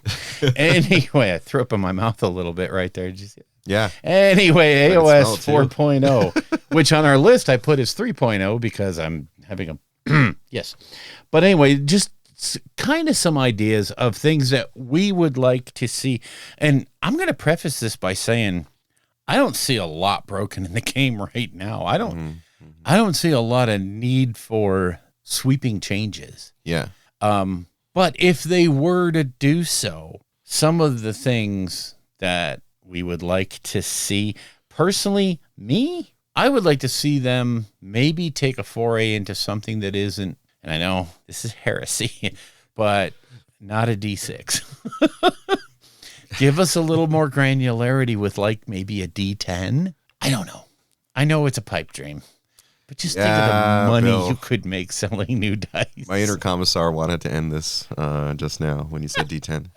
Anyway, I threw up in my mouth a little bit right there. Did you see it? Yeah. Anyway, I can AoS smell it, too. 4.0, which on our list I put as 3.0 because I'm having a yes. But anyway, just kind of some ideas of things that we would like to see. And I'm going to preface this by saying I don't see a lot broken in the game right now. I don't see a lot of need for sweeping changes. Yeah. But if they were to do so, some of the things that we would like to see, personally, I would like to see them maybe take a foray into something that isn't, and I know this is heresy, but not a D6. Give us a little more granularity with like maybe a D10. I don't know. I know it's a pipe dream, but just think of the money Bill. you could make selling new dice. My inner commissar wanted to end this just now when you said D10.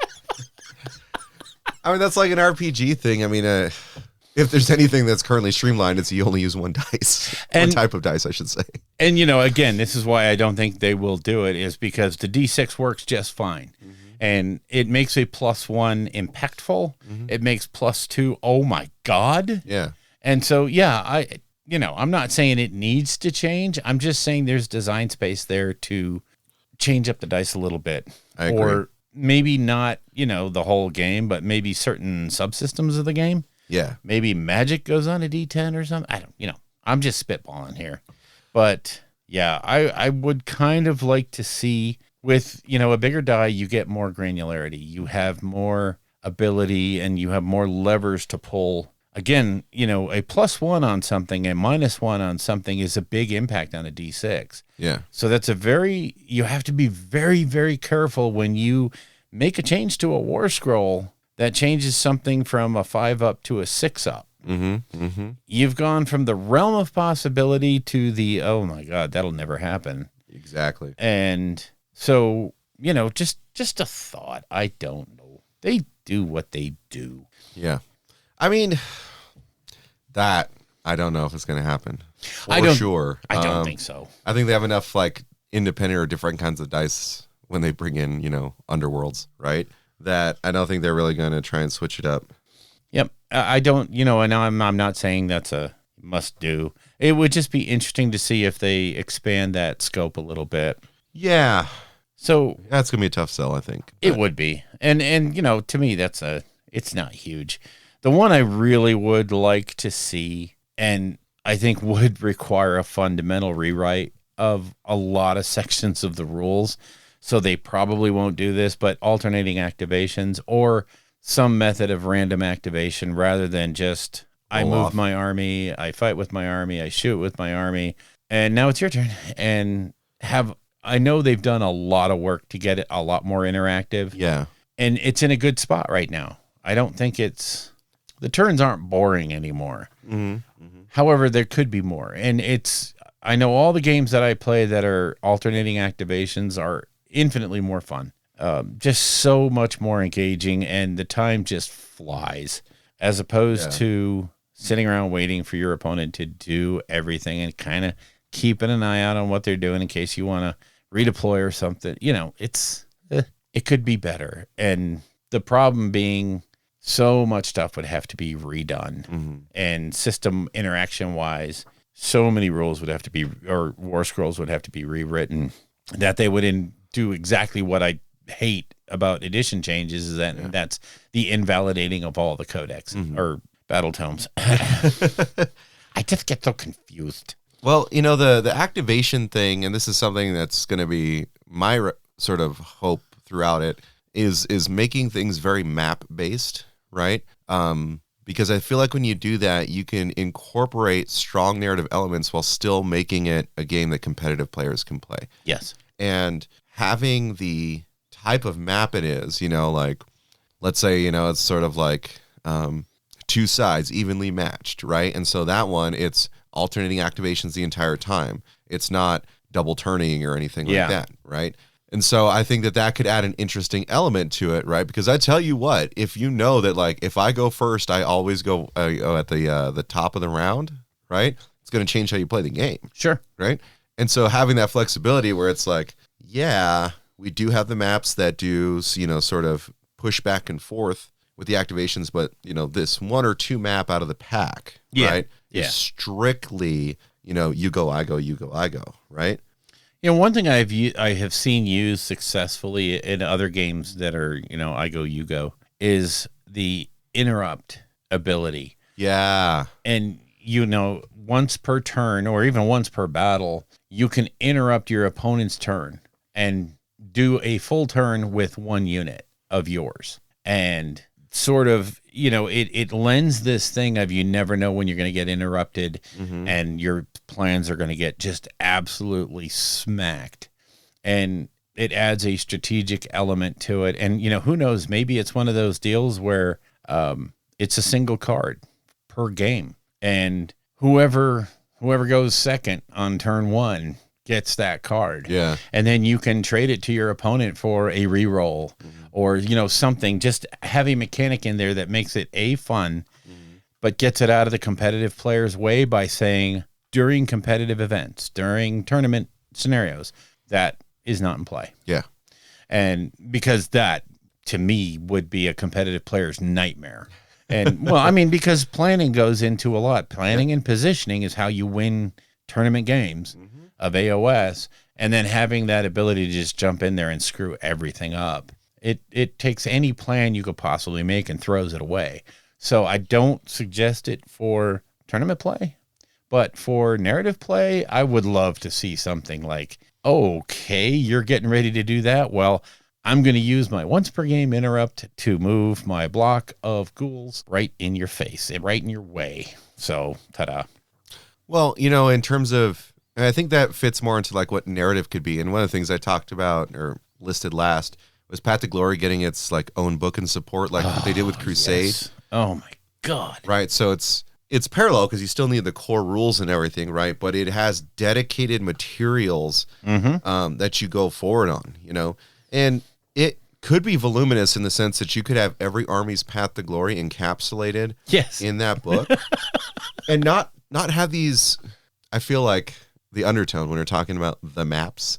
I mean, that's like an RPG thing. I mean, if there's anything that's currently streamlined, it's you only use one dice. One type of dice, I should say. And, again, this is why I don't think they will do it, is because the D6 works just fine. Mm-hmm. And it makes a +1 impactful. Mm-hmm. It makes +2, oh my God. Yeah. And so, yeah, I'm not saying it needs to change. I'm just saying there's design space there to change up the dice a little bit. I agree. Or maybe not, the whole game, but maybe certain subsystems of the game. Yeah. Maybe magic goes on a D10 or something. I don't, I'm just spitballing here. But yeah, I would kind of like to see with, a bigger die, you get more granularity. You have more ability and you have more levers to pull. Again, a +1 on something and -1 on something is a big impact on a D6. Yeah. So that's you have to be very, very careful when you make a change to a war scroll that changes something from a 5 up to a 6 up. You've gone from the realm of possibility to the, oh my God, that'll never happen. Exactly. And so, just a thought. I don't know. They do what they do. Yeah. I mean, that I don't know if it's going to happen. I don't think so. I think they have enough like independent or different kinds of dice when they bring in, underworlds, right? That I don't think they're really going to try and switch it up. Yep. I don't, and I'm not saying that's a must do. It would just be interesting to see if they expand that scope a little bit. Yeah. So that's going to be a tough sell, I think. It would be. And to me, it's not huge. The one I really would like to see, and I think would require a fundamental rewrite of a lot of sections of the rules. So they probably won't do this, but alternating activations or some method of random activation rather than just I move my army, I fight with my army, I shoot with my army, and now it's your turn. And I know they've done a lot of work to get it a lot more interactive. Yeah. And it's in a good spot right now. I don't think the turns aren't boring anymore. However, there could be more. And I know all the games that I play that are alternating activations are infinitely more fun. Just so much more engaging, and the time just flies as opposed to sitting around waiting for your opponent to do everything and kind of keeping an eye out on what they're doing in case you want to redeploy or something. It could be better. And the problem being so much stuff would have to be redone and system interaction wise, so many rules would have to be, or war scrolls would have to be rewritten that they would do exactly what I hate about edition changes is that's the invalidating of all the codex or battle tomes. I just get so confused. Well, the activation thing, and this is something that's going to be my sort of hope throughout it, is making things very map based, right? Because I feel like when you do that, you can incorporate strong narrative elements while still making it a game that competitive players can play. Yes. And having the type of map it is, like, let's say, it's sort of like two sides evenly matched, right? And so that one, it's alternating activations the entire time. It's not double turning or anything like that, right? And so I think that could add an interesting element to it, right? Because I tell you what, if you know that, like, if I go first, I always go at the top of the round, right? It's going to change how you play the game. Sure. Right? And so having that flexibility where it's like, yeah, we do have the maps that do, sort of push back and forth with the activations, but, this one or two map out of the pack, right? Yeah. Is strictly, you go, I go, you go, I go, right? One thing I have seen used successfully in other games that are, I go, you go, is the interrupt ability. Yeah. And, once per turn or even once per battle, you can interrupt your opponent's turn and do a full turn with one unit of yours. And sort of, it lends this thing of you never know when you're going to get interrupted and your plans are going to get just absolutely smacked. And it adds a strategic element to it. And, who knows, maybe it's one of those deals where it's a single card per game. And whoever goes second on turn one gets that card. Yeah. And then you can trade it to your opponent for a reroll or, something. Just have a mechanic in there that makes it fun, but gets it out of the competitive player's way by saying during competitive events, during tournament scenarios, that is not in play. Yeah. And because that, to me, would be a competitive player's nightmare. And, well, I mean, because planning goes into a lot. Planning and positioning is how you win tournament games of AoS, and then having that ability to just jump in there and screw everything up. It takes any plan you could possibly make and throws it away. So I don't suggest it for tournament play, but for narrative play, I would love to see something like Okay, you're getting ready to do that? Well, I'm going to use my once per game interrupt to move my block of ghouls right in your face, right in your way. So, ta-da. Well, in terms of, and I think that fits more into like what narrative could be. And one of the things I talked about or listed last was Path to Glory getting its like own book and support, like what they did with Crusade. Yes. Oh my God. Right. So it's parallel because you still need the core rules and everything, right? But it has dedicated materials that you go forward on, and it could be voluminous in the sense that you could have every army's Path to Glory encapsulated in that book and not have these. I feel like the undertone when we're talking about the maps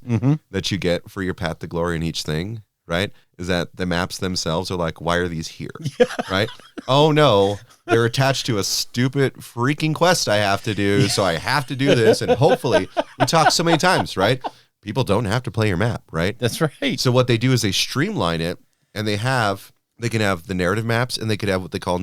that you get for your Path to Glory in each thing, right? Is that the maps themselves are like, why are these here? Yeah. Right? Oh no, they're attached to a stupid freaking quest I have to do. So I have to do this. And hopefully we talk so many times, right? People don't have to play your map, right? That's right. So what they do is they streamline it and they can have the narrative maps and they could have what they call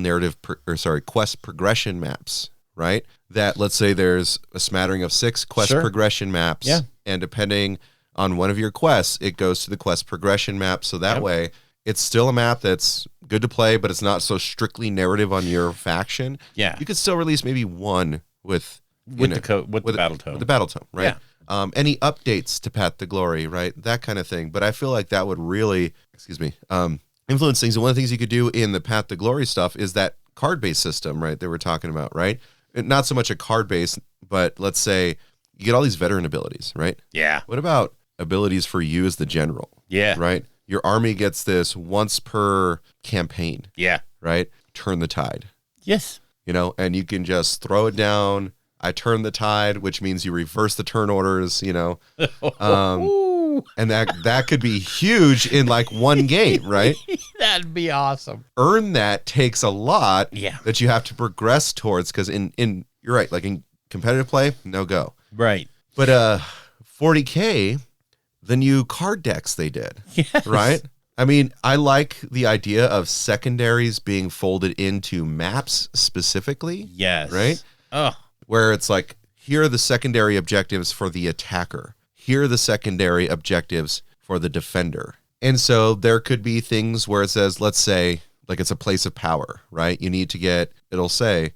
quest progression maps, right? That let's say there's a smattering of 6 quest progression maps. Yeah. And depending on one of your quests, it goes to the quest progression map. So that way it's still a map that's good to play, but it's not so strictly narrative on your faction. Yeah. You could still release maybe one with the battle tome. With the battle tome, right? Yeah. Any updates to Path to Glory, right? That kind of thing. But I feel like that would really, influence things. And one of the things you could do in the Path to Glory stuff is that card-based system, right? That we're talking about, right? Not so much a card-based, but let's say you get all these veteran abilities, right? Yeah. What about abilities for you as the general? Yeah. Right? Your army gets this once per campaign. Yeah. Right? Turn the tide. Yes. And you can just throw it down. I turn the tide, which means you reverse the turn orders, and that could be huge in like one game, right? That'd be awesome. Earn that takes a lot that you have to progress towards because in you're right, like in competitive play, no go. Right. But 40K, the new card decks they did, right? I mean, I like the idea of secondaries being folded into maps specifically. Yes. Right? Oh. Where it's like, here are the secondary objectives for the attacker. Here are the secondary objectives for the defender. And so there could be things where it says, let's say, like it's a place of power, right? You need to get a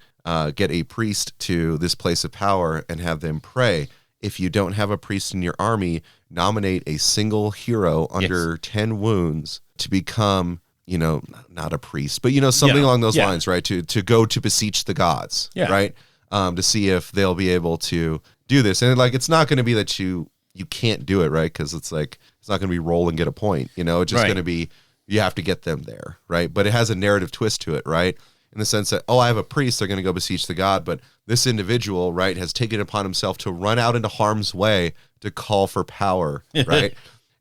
priest to this place of power and have them pray. If you don't have a priest in your army, nominate a single hero under 10 wounds to become, not a priest, but, something along those lines, right? To go to beseech the gods, right? To see if they'll be able to do this. And like, it's not going to be that you can't do it, right? Because it's like, it's not going to be roll and get a point, it's just going to be, you have to get them there, right? But it has a narrative twist to it, right? In the sense that, I have a priest, they're going to go beseech the god, but this individual, right, has taken it upon himself to run out into harm's way to call for power, right?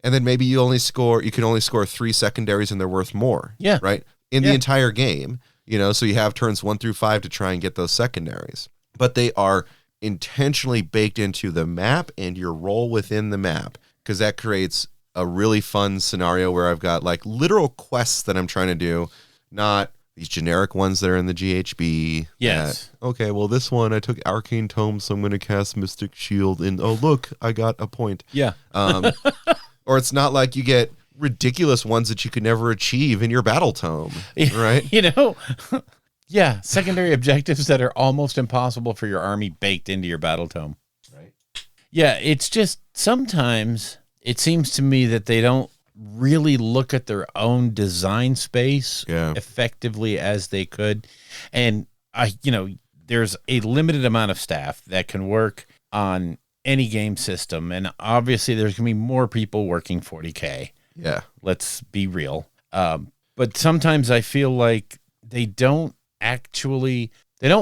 And then maybe you can only score 3 secondaries and they're worth more, right? In the entire game, so you have turns 1 through 5 to try and get those secondaries. But they are intentionally baked into the map and your role within the map because that creates a really fun scenario where I've got like literal quests that I'm trying to do, not these generic ones that are in the GHB. Yes. Okay, well, this one, I took Arcane Tome, so I'm going to cast Mystic Shield, and oh, look, I got a point. Yeah. Or it's not like you get ridiculous ones that you could never achieve in your Battle Tome, right? Yeah, secondary objectives that are almost impossible for your army baked into your Battle Tome. Right. Yeah, it's just sometimes it seems to me that they don't really look at their own design space effectively as they could. And there's a limited amount of staff that can work on any game system. And obviously there's going to be more people working 40K. Yeah. Let's be real. But sometimes I feel like they don't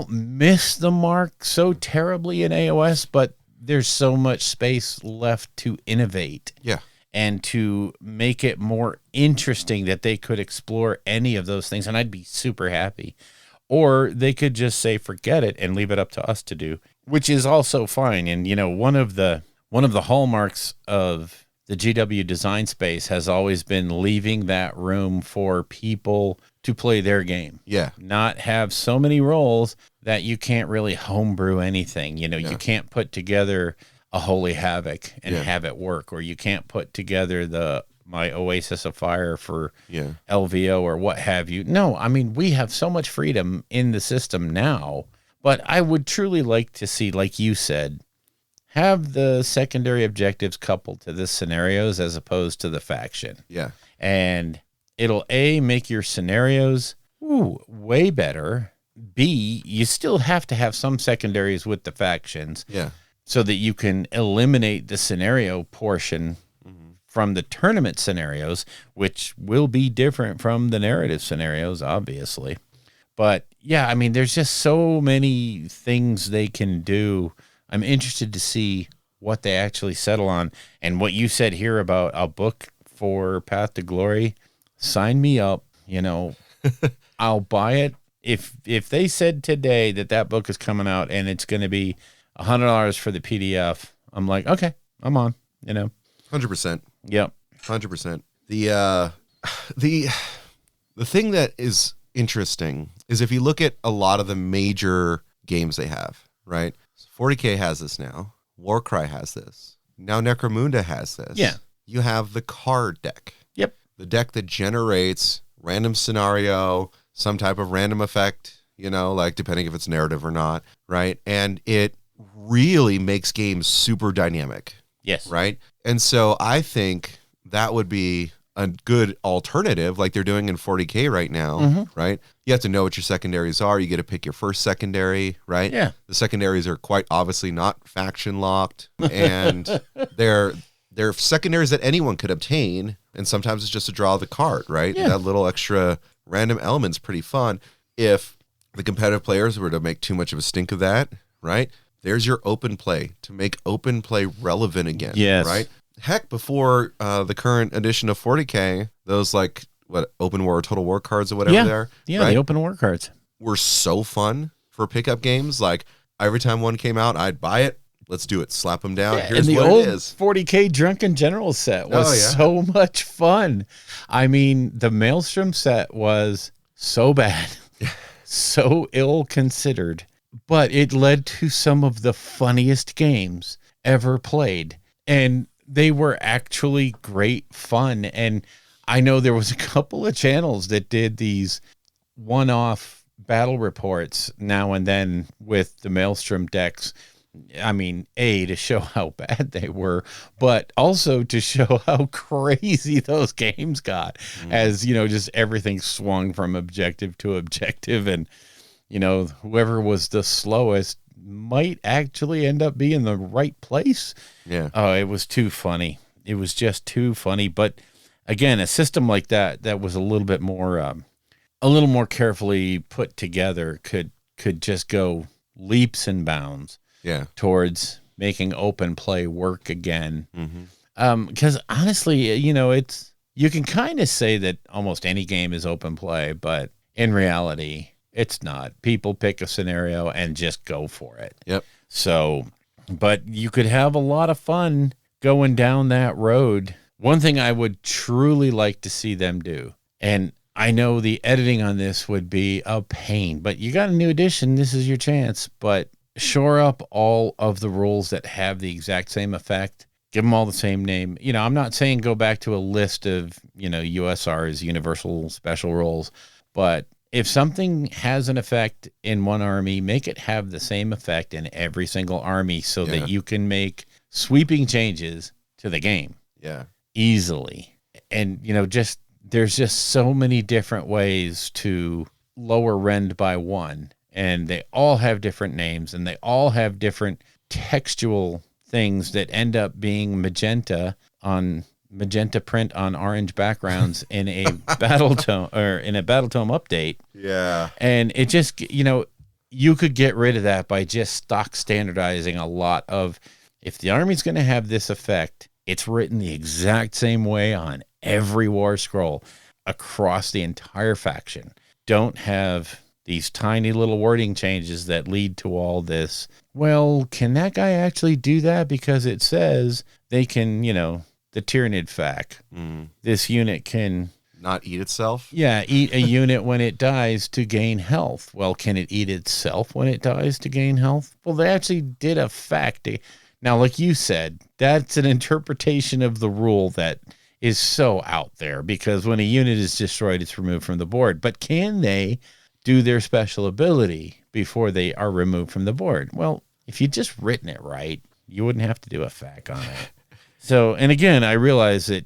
miss the mark so terribly in AoS, but there's so much space left to innovate. Yeah. And to make it more interesting that they could explore any of those things. And I'd be super happy. Or they could just say, forget it and leave it up to us to do, which is also fine. And, one of the hallmarks of the GW design space has always been leaving that room for people to play their game. Yeah. Not have so many roles that you can't really homebrew anything. You can't put together a holy havoc and Yeah. have it work, or you can't put together my Oasis of Fire for Yeah. LVO or what have you. No, I mean, we have so much freedom in the system now, but I would truly like to see, like you said, have the secondary objectives coupled to the scenarios as opposed to the faction. Yeah. And it'll make your scenarios way better. B, you still have to have some secondaries with the factions Yeah. so that you can eliminate the scenario portion from the tournament scenarios, which will be different from the narrative scenarios, obviously. But yeah, I mean, there's just so many things they can do. I'm interested to see what they actually settle on. And what you said here about a book for Path to Glory, sign me up. I'll buy it. If they said today that book is coming out and it's going to be $100 for the PDF, I'm like, okay, I'm on. 100%. Yep. 100%. The thing that is interesting is if you look at a lot of the major games they have, right? 40K has this now. Warcry has this. Now Necromunda has this. Yeah. You have the card deck. Yep. The deck that generates random scenario, some type of random effect, like depending if it's narrative or not, right? And it really makes games super dynamic. Yes. Right. And so I think that would be a good alternative like they're doing in 40K right now. Right. You have to know what your secondaries are. You get to pick your first secondary. Right. Yeah. The secondaries are quite obviously not faction locked, and they're secondaries that anyone could obtain. And sometimes it's just to draw the card. Right. Yeah. That little extra random element's pretty fun. If the competitive players were to make too much of a stink of that. Right. There's your open play to make open play relevant again. Yes. Right. Heck, before the current edition of 40K, those open war or total war cards or whatever they are. Yeah, right, the open war cards were so fun for pickup games. Like every time one came out, I'd buy it. Let's do it. Slap them down. Here's and the what old it is. 40K Drunken General set was so much fun. I mean, the Maelstrom set was so bad, so ill-considered, but it led to some of the funniest games ever played. And they were actually great fun. And I know there was a couple of channels that did these one-off battle reports now and then with the Maelstrom decks. I mean, to show how bad they were, but also to show how crazy those games got as, just everything swung from objective to objective. And, whoever was the slowest might actually end up being the right place. Yeah. Oh, it was too funny. It was just too funny. But again, a system like that was a little bit more, carefully put together could just go leaps and bounds. Yeah. Towards making open play work again. Because honestly, you can kind of say that almost any game is open play, but in reality, it's not. People pick a scenario and just go for it. Yep. So, but you could have a lot of fun going down that road. One thing I would truly like to see them do, and I know the editing on this would be a pain, but you got a new edition. This is your chance, but shore up all of the rules that have the exact same effect. Give them all the same name. I'm not saying go back to a list of, USR's universal special rules, but if something has an effect in one army, make it have the same effect in every single army so that you can make sweeping changes to the game. Yeah. Easily. And, there's just so many different ways to lower rend by one. And they all have different names, and they all have different textual things that end up being magenta print on orange backgrounds in a battle tome update. Yeah. And it just, you could get rid of that by just stock standardizing a lot of, if the army's going to have this effect, it's written the exact same way on every war scroll across the entire faction. Don't have these tiny little wording changes that lead to all this. Well, can that guy actually do that? Because it says they can, the Tyrannid fac. This unit can not eat itself. Yeah. Eat a unit when it dies to gain health. Well, can it eat itself when it dies to gain health? Well, they actually did a fact. Now, like you said, that's an interpretation of the rule that is so out there because when a unit is destroyed, it's removed from the board. But can they do their special ability before they are removed from the board? Well, if you just written it right, you wouldn't have to do a FAQ on it. So, and again, I realize that,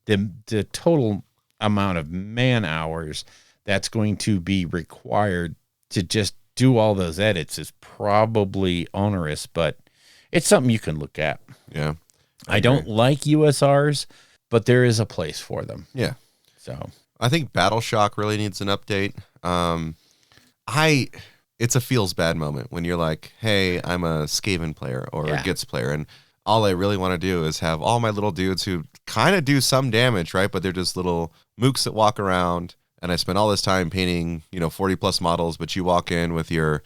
the total amount of man hours that's going to be required to just do all those edits is probably onerous, but it's something you can look at. Yeah. I don't like USRs, but there is a place for them. Yeah. So I think Battle Shock really needs an update. It's a feels bad moment when you're like, hey, I'm a Skaven player or a Gitz player, and all I really want to do is have all my little dudes who kind of do some damage, right? But they're just little mooks that walk around, and I spend all this time painting, 40 plus models, but you walk in with your,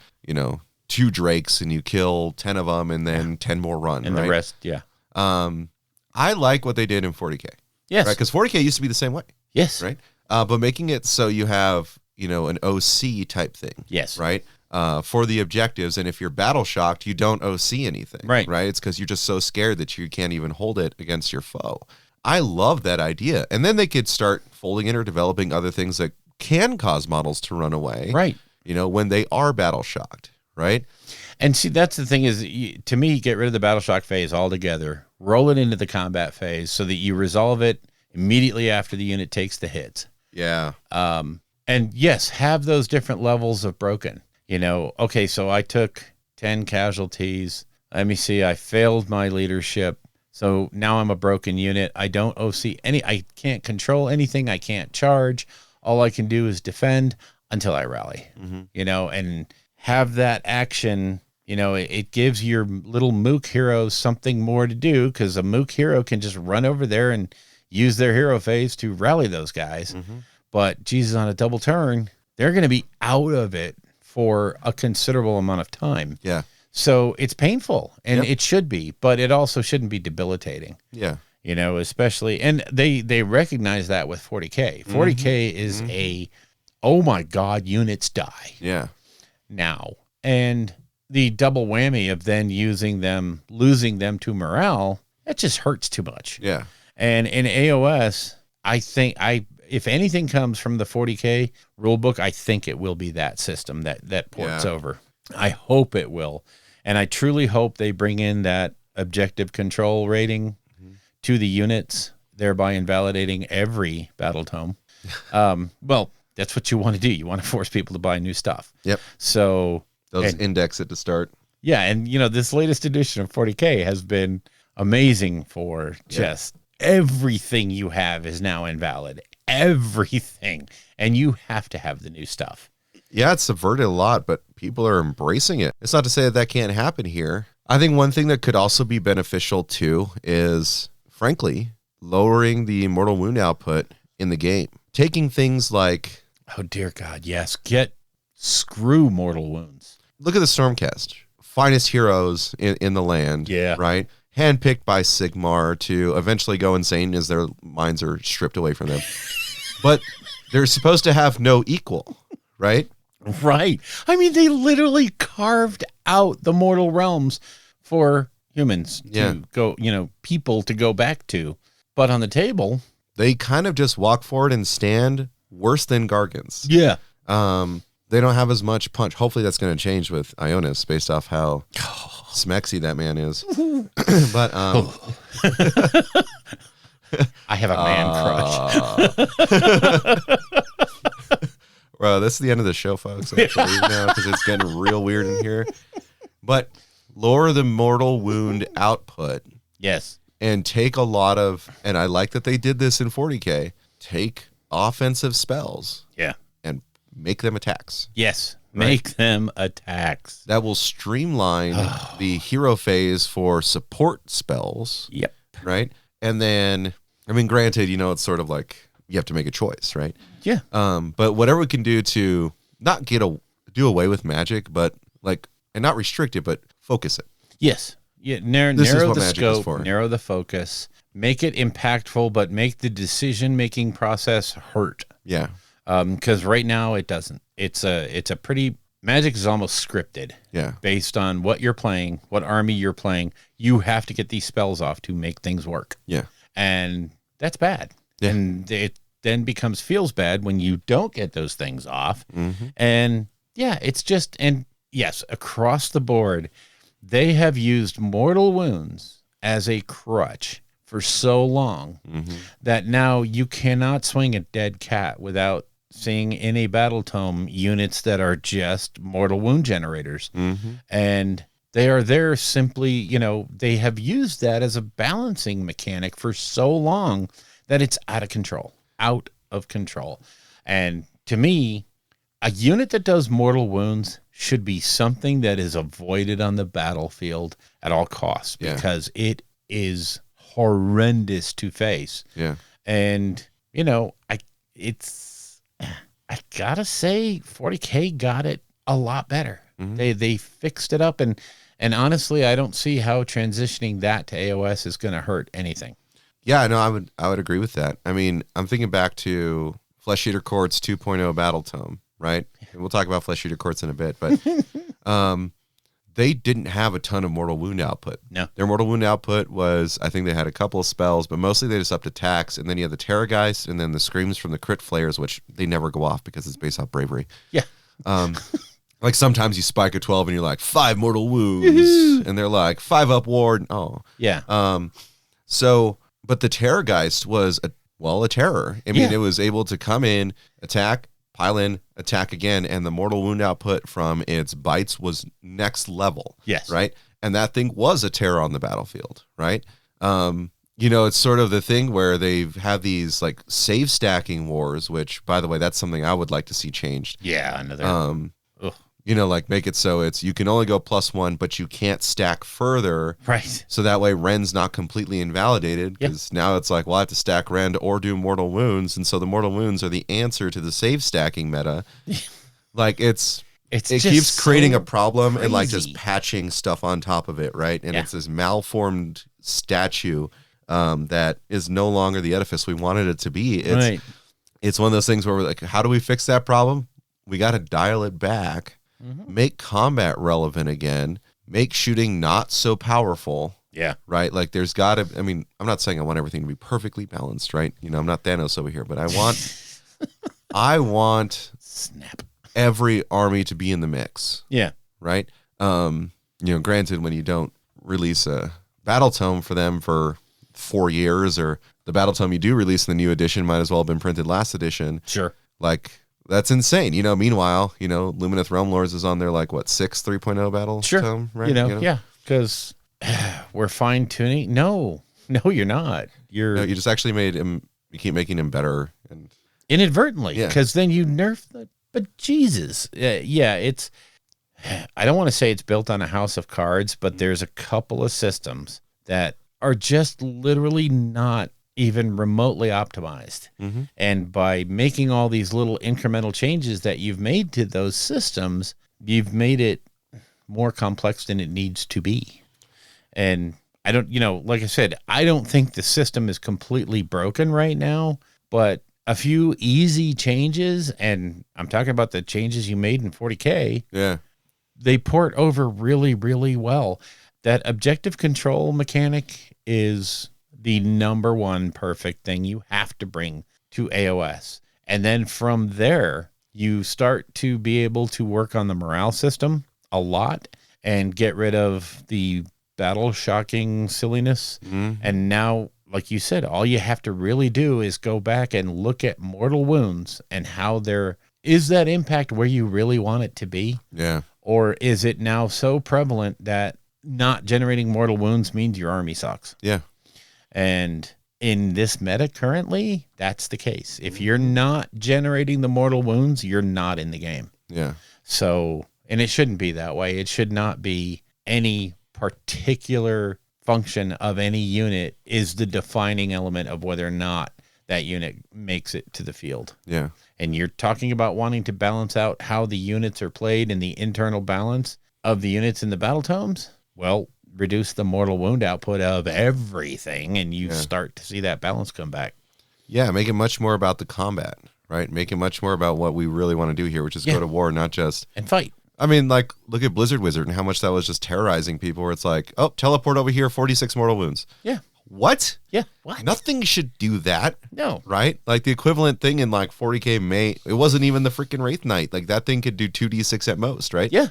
2 drakes and you kill 10 of them and then 10 more run, and right? the rest, yeah. I like what they did in 40K. Yes. Right? Because 40K used to be the same way. Yes. Right. But making it so you have, an OC type thing. Yes. Right. For the objectives. And if you're battle shocked, you don't OC anything. Right. Right. It's because you're just so scared that you can't even hold it against your foe. I love that idea. And then they could start folding in or developing other things that can cause models to run away. Right. When they are battle shocked. Right. And see, that's the thing is, to me, get rid of the battle shock phase altogether, roll it into the combat phase so that you resolve it immediately after the unit takes the hits. Yeah. And yes, have those different levels of broken. Okay, so I took 10 casualties. Let me see, I failed my leadership. So now I'm a broken unit. I don't OC I can't control anything. I can't charge. All I can do is defend until I rally, and have that action. It gives your little mook heroes something more to do because a mook hero can just run over there and use their hero phase to rally those guys. Mm-hmm. But Jesus, on a double turn, they're going to be out of it for a considerable amount of time. Yeah. So it's painful, and it should be, but it also shouldn't be debilitating. Yeah. Especially, and they recognize that with 40K. 40K is oh my God, units die. Yeah. Now, and the double whammy of then losing them to morale, that just hurts too much. Yeah. And in AoS, I think if anything comes from the 40K rulebook, I think it will be that system that ports over. I hope it will. And I truly hope they bring in that objective control rating to the units, thereby invalidating every battle tome. Well, that's what you want to do. You want to force people to buy new stuff. Yep. So those index it to start. Yeah, and this latest edition of 40K has been amazing for just everything you have is now invalid. Everything. And you have to have the new stuff. Yeah, it's subverted a lot, but people are embracing it. It's not to say that can't happen here. I think one thing that could also be beneficial too is, frankly, lowering the mortal wound output in the game. Taking things like, oh dear God, yes, screw mortal wounds. Look at the Stormcast, finest heroes in the land. Yeah. Right. Handpicked by Sigmar to eventually go insane as their minds are stripped away from them. But they're supposed to have no equal, right? Right. I mean, they literally carved out the mortal realms for humans to go, people to go back to. But on the table, they kind of just walk forward and stand worse than Gargants. Yeah. They don't have as much punch. Hopefully that's going to change with Ionis based off how smexy that man is. But I have a man crush. Well, that's the end of the show, folks. I have to leave now because it's getting real weird in here. But lower the mortal wound output. Yes. And take a lot of, and I like that they did this in 40K, take offensive spells. Yeah. And make them attacks. Yes. Make them attacks. That will streamline the hero phase for support spells. Yep. Right? And then, I mean, granted, it's sort of like you have to make a choice, right? Yeah. But whatever we can do to not do away with magic, but and not restrict it, but focus it. Yes. Yeah. Narrow the scope, narrow the focus, make it impactful, but make the decision-making process hurt. Yeah. Because right now it doesn't. It's a pretty Magic is almost scripted. Yeah. Based on what you're playing, what army you're playing, you have to get these spells off to make things work. Yeah. And that's bad. Yeah. And it then feels bad when you don't get those things off. Mm-hmm. And yeah, it's just, and yes, across the board, they have used mortal wounds as a crutch for so long that now you cannot swing a dead cat without seeing in a battle tome units that are just mortal wound generators. And they are there simply, they have used that as a balancing mechanic for so long that it's out of control. And to me, a unit that does mortal wounds should be something that is avoided on the battlefield at all costs, because it is horrendous to face. Yeah. And, I gotta say 40K got it a lot better. They fixed it up, and honestly, I don't see how transitioning that to AoS is going to hurt anything. Yeah, no, I would agree with that. I mean, I'm thinking back to Flesh Eater Court's 2.0 Battle Tome, right? And we'll talk about Flesh Eater Courts in a bit, but they didn't have a ton of mortal wound output. No. Their mortal wound output was, I think they had a couple of spells, but mostly they just upped attacks, and then you had the Terrorgeist, and then the screams from the crit flares, which they never go off because it's based off bravery. Yeah. Like sometimes you spike a 12 and you're like 5 mortal wounds, and they're like 5 up ward. Oh. Yeah. So, but the Terrorgeist was a terror. I mean, it was able to come in, attack, pile in, attack again, and the mortal wound output from its bites was next level. Yes. Right? And that thing was a terror on the battlefield, right? It's sort of the thing where they've had these like save stacking wars, which, by the way, that's something I would like to see changed. Yeah, another. Like make it so you can only go +1, but you can't stack further. Right. So that way Ren's not completely invalidated, because now it's like, well, I have to stack Ren or do mortal wounds. And so the mortal wounds are the answer to the save stacking meta. Like it keeps creating a problem crazy. And like just patching stuff on top of it. Right. And it's this malformed statue that is no longer the edifice we wanted it to be. It's one of those things where we're like, how do we fix that problem? We got to dial it back. Make combat relevant again, make shooting not so powerful. Yeah. Right? Like there's got to, I mean, I'm not saying I want everything to be perfectly balanced, right? I'm not Thanos over here, but I want snap every army to be in the mix. Yeah. Right? Granted, when you don't release a battle tome for them for 4 years, or the battle tome you do release in the new edition might as well have been printed last edition. Sure. Like, that's insane. Meanwhile, Lumineth Realm Lords is on their 6th 3.0 battle tome, right? Yeah, because we're fine tuning. No, you're not. You just actually made him. You keep making him better, and inadvertently, because then you nerf the. But Jesus, it's. I don't want to say it's built on a house of cards, but there's a couple of systems that are just literally not even remotely optimized. And by making all these little incremental changes that you've made to those systems, you've made it more complex than it needs to be. And I don't, like I said, I don't think the system is completely broken right now, but a few easy changes, and I'm talking about the changes you made in 40K. Yeah. They port over really, really well. That objective control mechanic is the number one perfect thing you have to bring to AoS. And then from there, you start to be able to work on the morale system a lot and get rid of the battle shocking silliness. And now, like you said, all you have to really do is go back and look at mortal wounds and how is that impact where you really want it to be? Yeah. Or is it now so prevalent that not generating mortal wounds means your army sucks? Yeah. And in this meta currently, that's the case. If you're not generating the mortal wounds, you're not in the game. Yeah. So, and it shouldn't be that way. It should not be any particular function of any unit is the defining element of whether or not that unit makes it to the field. Yeah. And you're talking about wanting to balance out how the units are played and the internal balance of the units in the battle tomes. Well, reduce the mortal wound output of everything, and you start to see that balance come back. Yeah, make it much more about the combat, right? Make it much more about what we really want to do here, which is go to war, not just and fight. I mean, like, look at Blizzard Wizard and how much that was just terrorizing people, where it's like, oh, teleport over here, 46 mortal wounds. Yeah. What? Yeah. What? Nothing should do that. No. Right? Like, the equivalent thing in, like, 40k May, it wasn't even the freaking Wraith Knight. Like, that thing could do 2d6 at most, right? Yeah.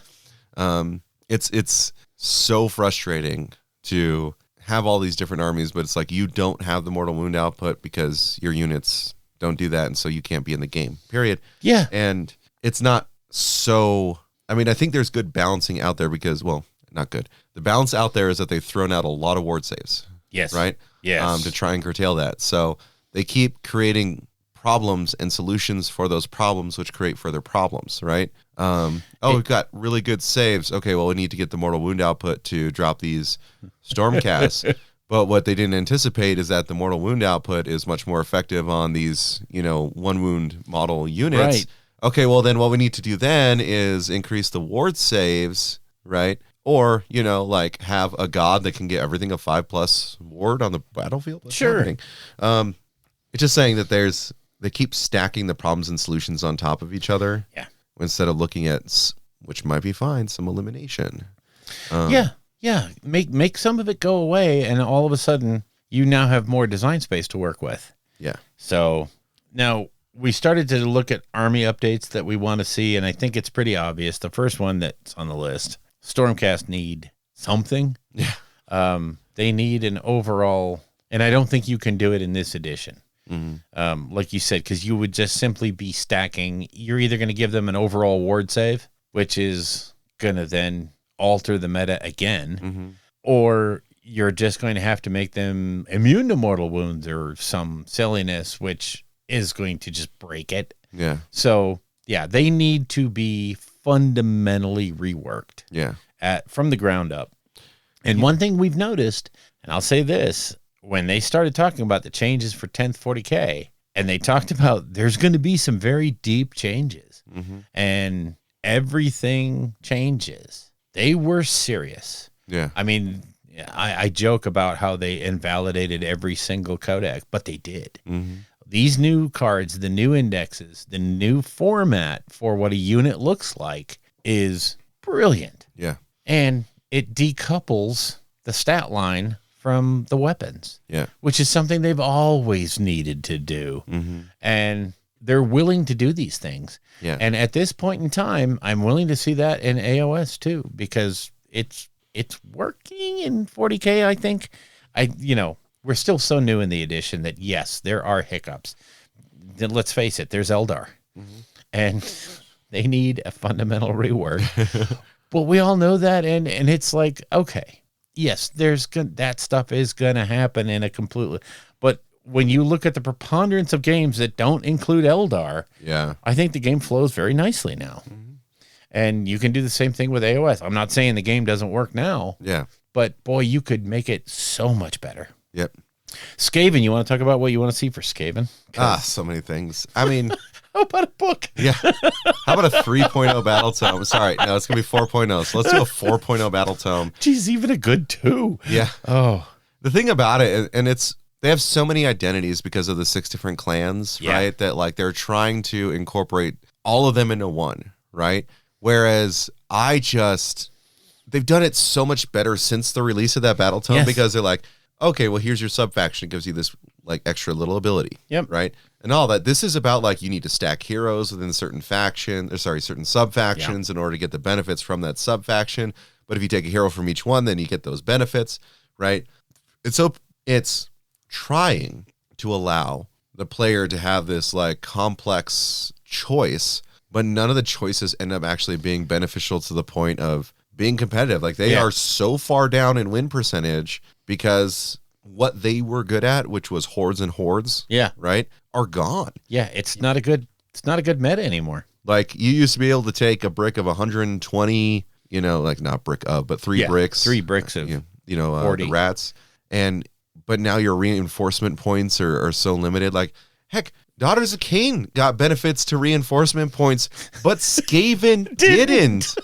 It's so frustrating to have all these different armies, but it's like you don't have the mortal wound output because your units don't do that, and so you can't be in the game, period. Yeah. And it's not so... I mean, I think there's good balancing out there because, well, not good. The balance out there is that they've thrown out a lot of ward saves. Yes. Right? Yes. To try and curtail that. So they keep creating problems and solutions for those problems, which create further problems, right? We've got really good saves. Okay, well, we need to get the mortal wound output to drop these stormcasts. But what they didn't anticipate is that the mortal wound output is much more effective on these, one wound model units. Right. Okay, well, then what we need to do then is increase the ward saves, right? Or, like have a god that can get everything a 5+ ward on the battlefield. What's happening? It's just saying that they keep stacking the problems and solutions on top of each other. Yeah. Instead of looking at, which might be fine, some elimination. Yeah. Make some of it go away, and all of a sudden you now have more design space to work with. Yeah. So now we started to look at army updates that we want to see, and I think it's pretty obvious. The first one that's on the list, Stormcast need something. Yeah. They need an overall, and I don't think you can do it in this edition. Mm-hmm. Like you said, because you would just simply be stacking. You're either going to give them an overall ward save, which is going to then alter the meta again, or you're just going to have to make them immune to mortal wounds or some silliness, which is going to just break it. Yeah. So yeah, they need to be fundamentally reworked. Yeah. From the ground up. And one thing we've noticed, and I'll say this, when they started talking about the changes for 10th 40K, and they talked about there's going to be some very deep changes, and everything changes. They were serious. Yeah. I mean, I joke about how they invalidated every single codec, but they did. These new cards, the new indexes, the new format for what a unit looks like is brilliant. Yeah. And it decouples the stat line from the weapons. Yeah. Which is something they've always needed to do. And they're willing to do these things. Yeah. And at this point in time, I'm willing to see that in AoS too, because it's working in 40K, I think. We're still so new in the edition that yes, there are hiccups. Then let's face it, there's Eldar. And they need a fundamental rework. But we all know that, and it's like, okay, yes, that stuff is going to happen in a completely, but when you look at the preponderance of games that don't include Eldar, Yeah. I think the game flows very nicely now. And you can do the same thing with AoS. I'm not saying the game doesn't work now, Yeah. but boy, you could make it so much better. Yep. Skaven, you want to talk about what you want to see for Skaven? So many things. I mean, How about a book? yeah. How about a 3.0 battle tome? Sorry, no, it's going to be 4.0. So let's do a 4.0 battle tome. Geez, even a good 2. Yeah. Oh, The thing about it, and they have so many identities because of the 6 different clans, Yeah. right? That like they're trying to incorporate all of them into one, right? Whereas they've done it so much better since the release of that battle tome, Yes. because they're like, okay, well, here's your sub faction. It gives you this like extra little ability. Yep. Right. And all that. This is about like you need to stack heroes within certain certain sub factions in order to get the benefits from that sub faction. But if you take a hero from each one, then you get those benefits, right? It's trying to allow the player to have this like complex choice, but none of the choices end up actually being beneficial to the point of being competitive. Like they are so far down in win percentage because what they were good at, which was hordes and hordes, right, are gone. Yeah, it's not a good meta anymore. Like you used to be able to take a brick of 120, like not brick of, but 3 bricks. 3 bricks of 40. The rats. But now your reinforcement points are so limited. Like, heck, Daughters of Cain got benefits to reinforcement points, but Skaven didn't.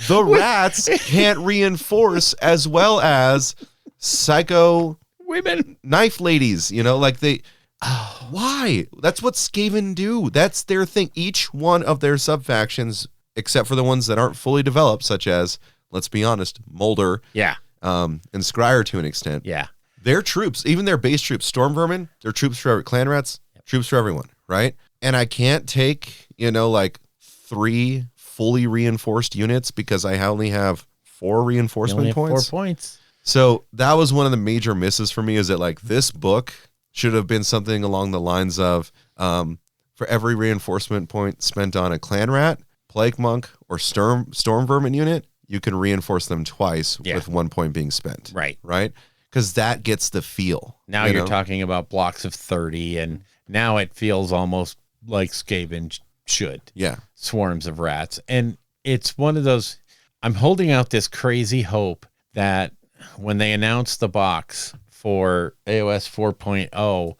The rats can't reinforce as well as psycho Women. knife ladies, why? That's what Skaven do. That's their thing. Each one of their sub-factions except for the ones that aren't fully developed, such as, let's be honest, Molder, Yeah. and Scryer to an extent. Yeah. Their troops, even their base troops, Storm Vermin, they're troops for clan rats, troops for everyone, right? And I can't take, like 3 fully reinforced units because I only have 4 You only reinforcement have points. 4 points. So that was one of the major misses for me, is that like this book should have been something along the lines of, for every reinforcement point spent on a clan rat, plague monk, or storm vermin unit, you can reinforce them twice with 1 point being spent. Right. Right. Because that gets the feel. Now you're talking about blocks of 30, and now it feels almost like Skaven should. Yeah. Swarms of rats. And it's one of those, I'm holding out this crazy hope that when they announce the box for AoS 4.0,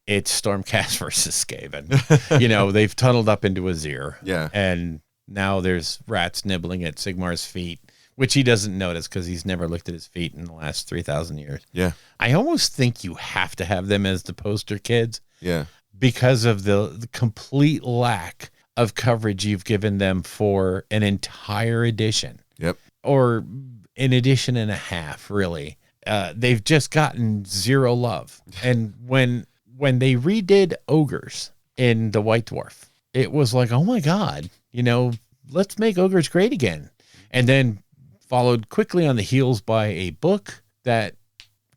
it's Stormcast versus Skaven. They've tunneled up into Azir. Yeah. And now there's rats nibbling at Sigmar's feet, which he doesn't notice because he's never looked at his feet in the last 3,000 years. Yeah. I almost think you have to have them as the poster kids. Yeah. Because of the complete lack of coverage you've given them for an entire edition. Yep. Or an edition and a half, really. They've just gotten zero love. And when they redid ogres in the White Dwarf, it was like, oh my God, let's make ogres great again. And then followed quickly on the heels by a book that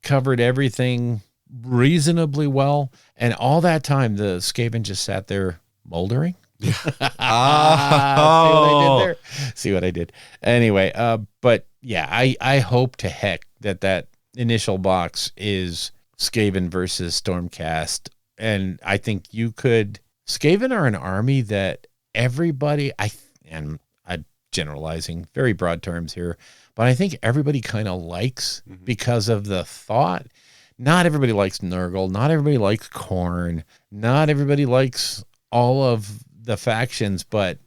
covered everything reasonably well. And all that time, the Skaven just sat there moldering. Yeah. See what I did? Anyway, but yeah, I hope to heck that initial box is Skaven versus Stormcast. And I think Skaven are an army that everybody, I'm generalizing, very broad terms here, but I think everybody kind of likes because of the thought. Not everybody likes Nurgle. Not everybody likes Khorne. Not everybody likes all of the factions, but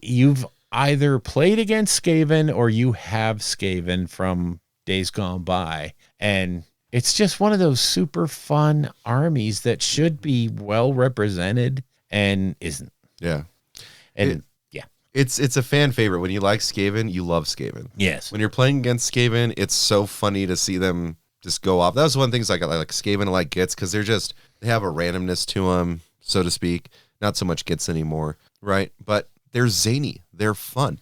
you've either played against Skaven or you have Skaven from days gone by. And it's just one of those super fun armies that should be well represented and isn't. Yeah. And It's a fan favorite. When you like Skaven, you love Skaven. yes. When you're playing against Skaven, it's so funny to see them just go off. That was one of the things like Skaven gets, because they have a randomness to them, so to speak. Not so much gets anymore, right? But they're zany. They're fun.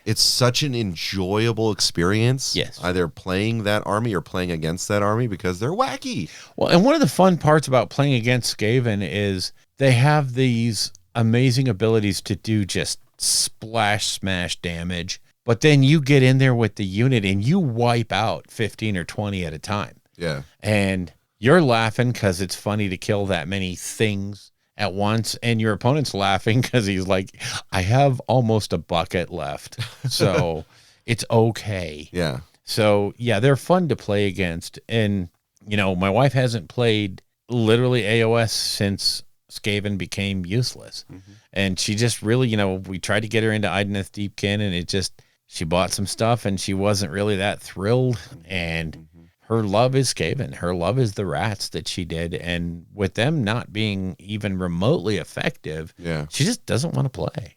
It's such an enjoyable experience. Yes. Either playing that army or playing against that army because they're wacky. Well, and one of the fun parts about playing against Skaven is they have these amazing abilities to do just splash smash damage, but then you get in there with the unit and you wipe out 15 or 20 at a time. Yeah. And you're laughing because it's funny to kill that many things at once, and your opponent's laughing because he's like, I have almost a bucket left, so it's okay. Yeah. So yeah, they're fun to play against. And my wife hasn't played literally AoS since Skaven became useless. And she just really, we tried to get her into Ideneth Deepkin, and she bought some stuff and she wasn't really that thrilled. And her love is Skaven. Her love is the rats that she did. And with them not being even remotely effective, she just doesn't want to play.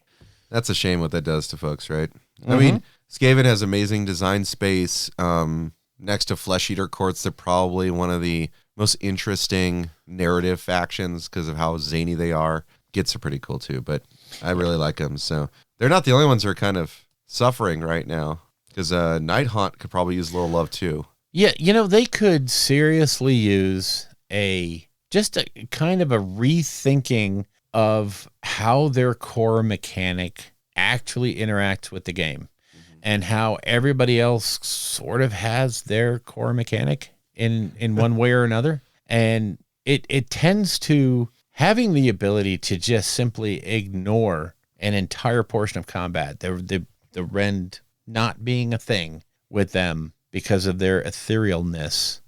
That's a shame what that does to folks, right? I mean, Skaven has amazing design space. Next to Flesh Eater Courts, they're probably one of the most interesting narrative factions because of how zany they are. Gits are pretty cool too, but I really like them. So they're not the only ones who are kind of suffering right now, because Night Haunt could probably use a little love too. Yeah, they could seriously use a kind of a rethinking of how their core mechanic actually interacts with the game, and how everybody else sort of has their core mechanic in one way or another. And it tends to having the ability to just simply ignore an entire portion of combat, the rend not being a thing with them because of their etherealness,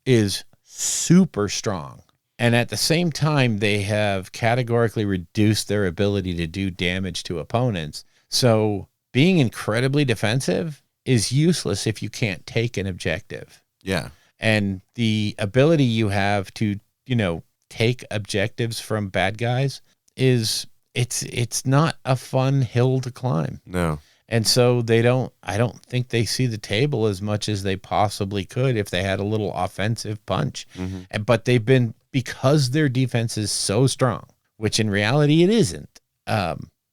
is super strong. And at the same time, they have categorically reduced their ability to do damage to opponents. So being incredibly defensive is useless if you can't take an objective. Yeah. And the ability you have to, take objectives from bad guys is it's not a fun hill to climb. No. And so I don't think they see the table as much as they possibly could if they had a little offensive punch. But because their defense is so strong, which in reality it isn't,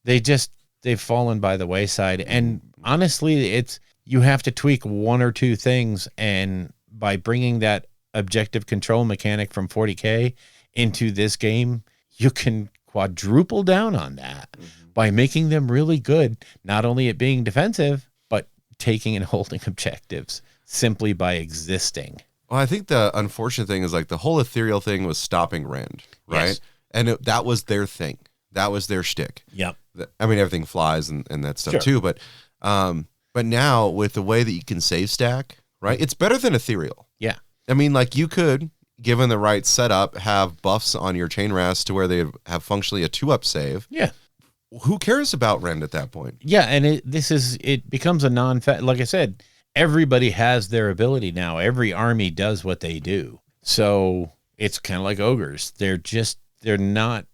they've fallen by the wayside. And honestly, you have to tweak one or two things. And by bringing that objective control mechanic from 40K into this game, you can quadruple down on that by making them really good, not only at being defensive, but taking and holding objectives simply by existing. Well, I think the unfortunate thing is like the whole ethereal thing was stopping Rend, right? Yes. And that was their thing. That was their shtick. Yep. I mean, everything flies and that stuff Sure. too. But now with the way that you can save stack, right? It's better than ethereal. Yeah. I mean, like you could, given the right setup, have buffs on your chain rest to where they have functionally a 2-up save. Yeah. Who cares about Rend at that point? Yeah. And it becomes a like I said, everybody has their ability now. Every army does what they do. So it's kind of like ogres. They're not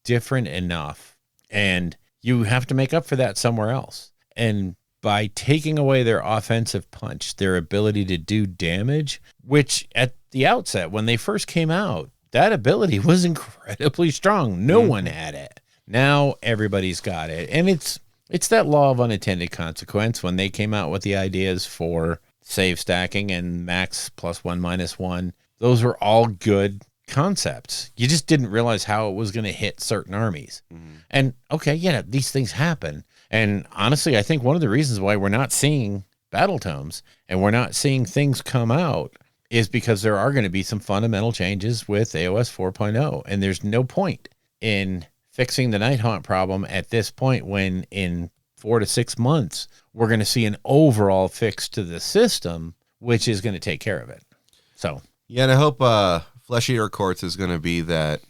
different enough. And you have to make up for that somewhere else. And by taking away their offensive punch, their ability to do damage, which at the outset, when they first came out, that ability was incredibly strong. No one had it. Now everybody's got it. And it's that law of unintended consequence. When they came out with the ideas for save stacking and max +1 -1, those were all good concepts. You just didn't realize how it was going to hit certain armies. And okay, yeah, these things happen. And honestly, I think one of the reasons why we're not seeing battle tomes and we're not seeing things come out is because there are going to be some fundamental changes with AoS 4.0. And there's no point in fixing the Night Haunt problem at this point when in 4 to 6 months, we're going to see an overall fix to the system, which is going to take care of it. So, yeah, and I hope Flesh Eater Courts is going to be that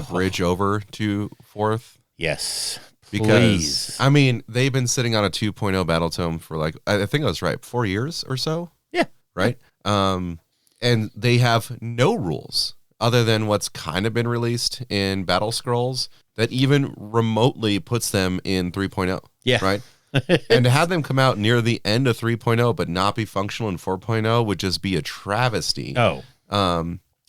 bridge over to 4th. Yes. Because, please. I mean, they've been sitting on a 2.0 battle tome for like, I think I was right, 4 years or so. Yeah. Right? And they have no rules other than what's kind of been released in Battle Scrolls that even remotely puts them in 3.0. Yeah. Right? And to have them come out near the end of 3.0 but not be functional in 4.0 would just be a travesty. Oh.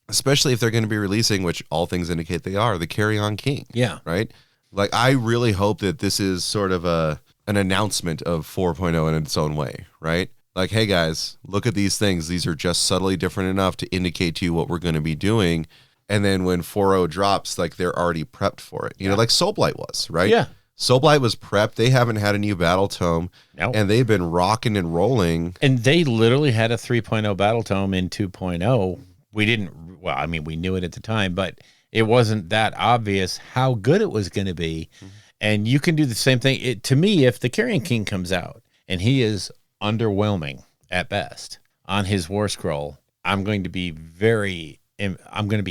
Especially if they're going to be releasing, which all things indicate they are, the Carry-On King. Yeah. Right? Like, I really hope that this is sort of an announcement of 4.0 in its own way, right? Like, hey, guys, look at these things. These are just subtly different enough to indicate to you what we're going to be doing. And then when 4.0 drops, like, they're already prepped for it. You know, like Soulblight was, right? Yeah. Soulblight was prepped. They haven't had a new battle tome. No. And they've been rocking and rolling. And they literally had a 3.0 battle tome in 2.0. We knew it at the time, but it wasn't that obvious how good it was going to be. And you can do the same thing. To me, if the Carrion King comes out and he is underwhelming at best on his War Scroll, I'm going to be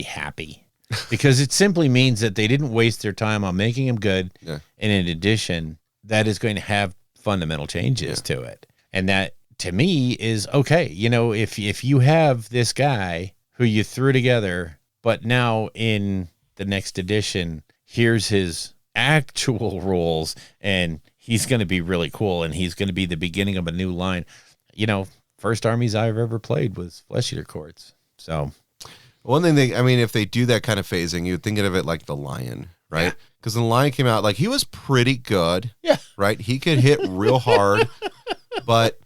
happy because it simply means that they didn't waste their time on making him good. Yeah. And in addition, that is going to have fundamental changes to it. And that to me is okay. You know, if you have this guy who you threw together, but now in the next edition, here's his actual rules, and he's going to be really cool, and he's going to be the beginning of a new line. You know, first armies I've ever played was Flesh Eater Courts. So one thing if they do that kind of phasing, you'd think of it like the Lion, right? Because when the Lion came out, like, he was pretty good. Yeah. Right? He could hit real hard, but,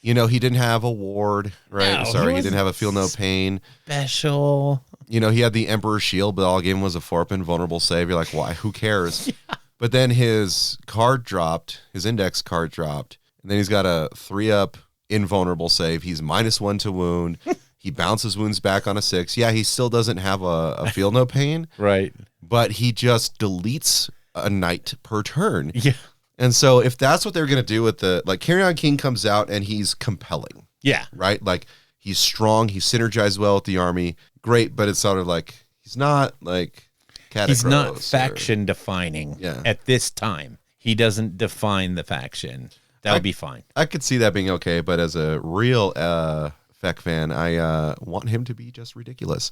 you know, he didn't have a ward, right? No, he didn't have a Feel No Pain. Special. You know, he had the Emperor's Shield, but all he gave him was a 4-up invulnerable save. You're like, why? Who cares? Yeah. But then his card dropped, his index card dropped, and then he's got a 3-up invulnerable save. He's -1 to wound. He bounces wounds back on a 6. Yeah, he still doesn't have a Feel No Pain. Right. But he just deletes a knight per turn. Yeah. And so if that's what they're going to do with Carry-On King comes out and he's compelling. Yeah. Right? Like, he's strong. He synergized well with the army. Great, but it's sort of like he's not like Catacross. He's not faction defining at this time. He doesn't define the faction. That would be fine. I could see that being okay, but as a real Feck fan, I want him to be just ridiculous.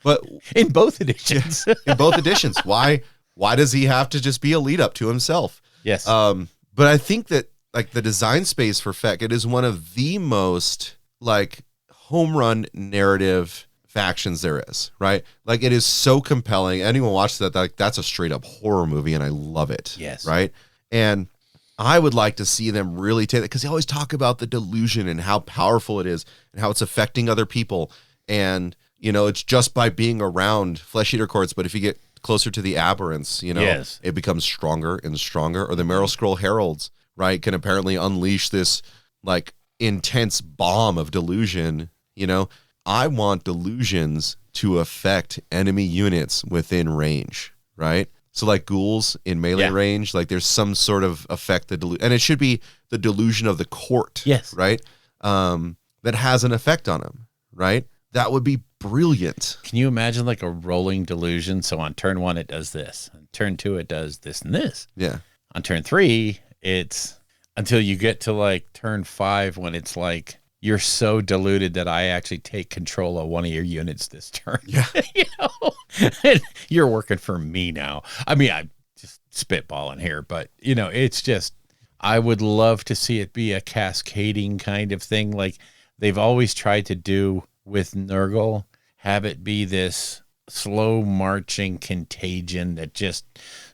But in both editions. In both editions. Why Why does he have to just be a lead up to himself? Yes. But I think that like the design space for Feck, it is one of the most like home run narrative factions there is, right? Like it is so compelling. Anyone watches that, like that's a straight up horror movie, and I love it. Yes. Right. And I would like to see them really take it, because they always talk about the delusion and how powerful it is and how it's affecting other people. And, you know, it's just by being around flesh eater courts. But if you get closer to the aberrants, you know, Yes. it becomes stronger and stronger. Or the Meryl Scroll Heralds, right, can apparently unleash this like intense bomb of delusion. You know, I want delusions to affect enemy units within range, right? So like ghouls in melee range, like there's some sort of effect that and it should be the delusion of the court, Yes, right? That has an effect on them, right? That would be brilliant. Can you imagine like a rolling delusion? So on turn 1, it does this. On turn 2, it does this and this. Yeah. On turn 3, it's until you get to like turn 5 when it's like, you're so deluded that I actually take control of one of your units this turn. Yeah. You know, and you're working for me now. I mean, I'm just spitballing here, but you know, it's just, I would love to see it be a cascading kind of thing. Like they've always tried to do with Nurgle, have it be this slow marching contagion that just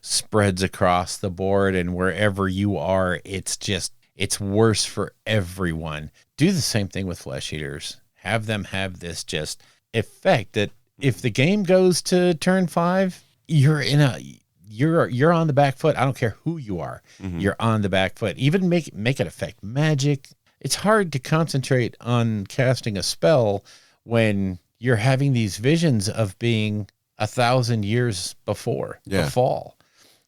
spreads across the board. And wherever you are, it's just, it's worse for everyone. Do the same thing with flesh eaters. Have them have this just effect that if the game goes to turn 5, you're on the back foot. I don't care who you are. Mm-hmm. You're on the back foot. Even make it affect magic. It's hard to concentrate on casting a spell when you're having these visions of being 1,000 years before the fall.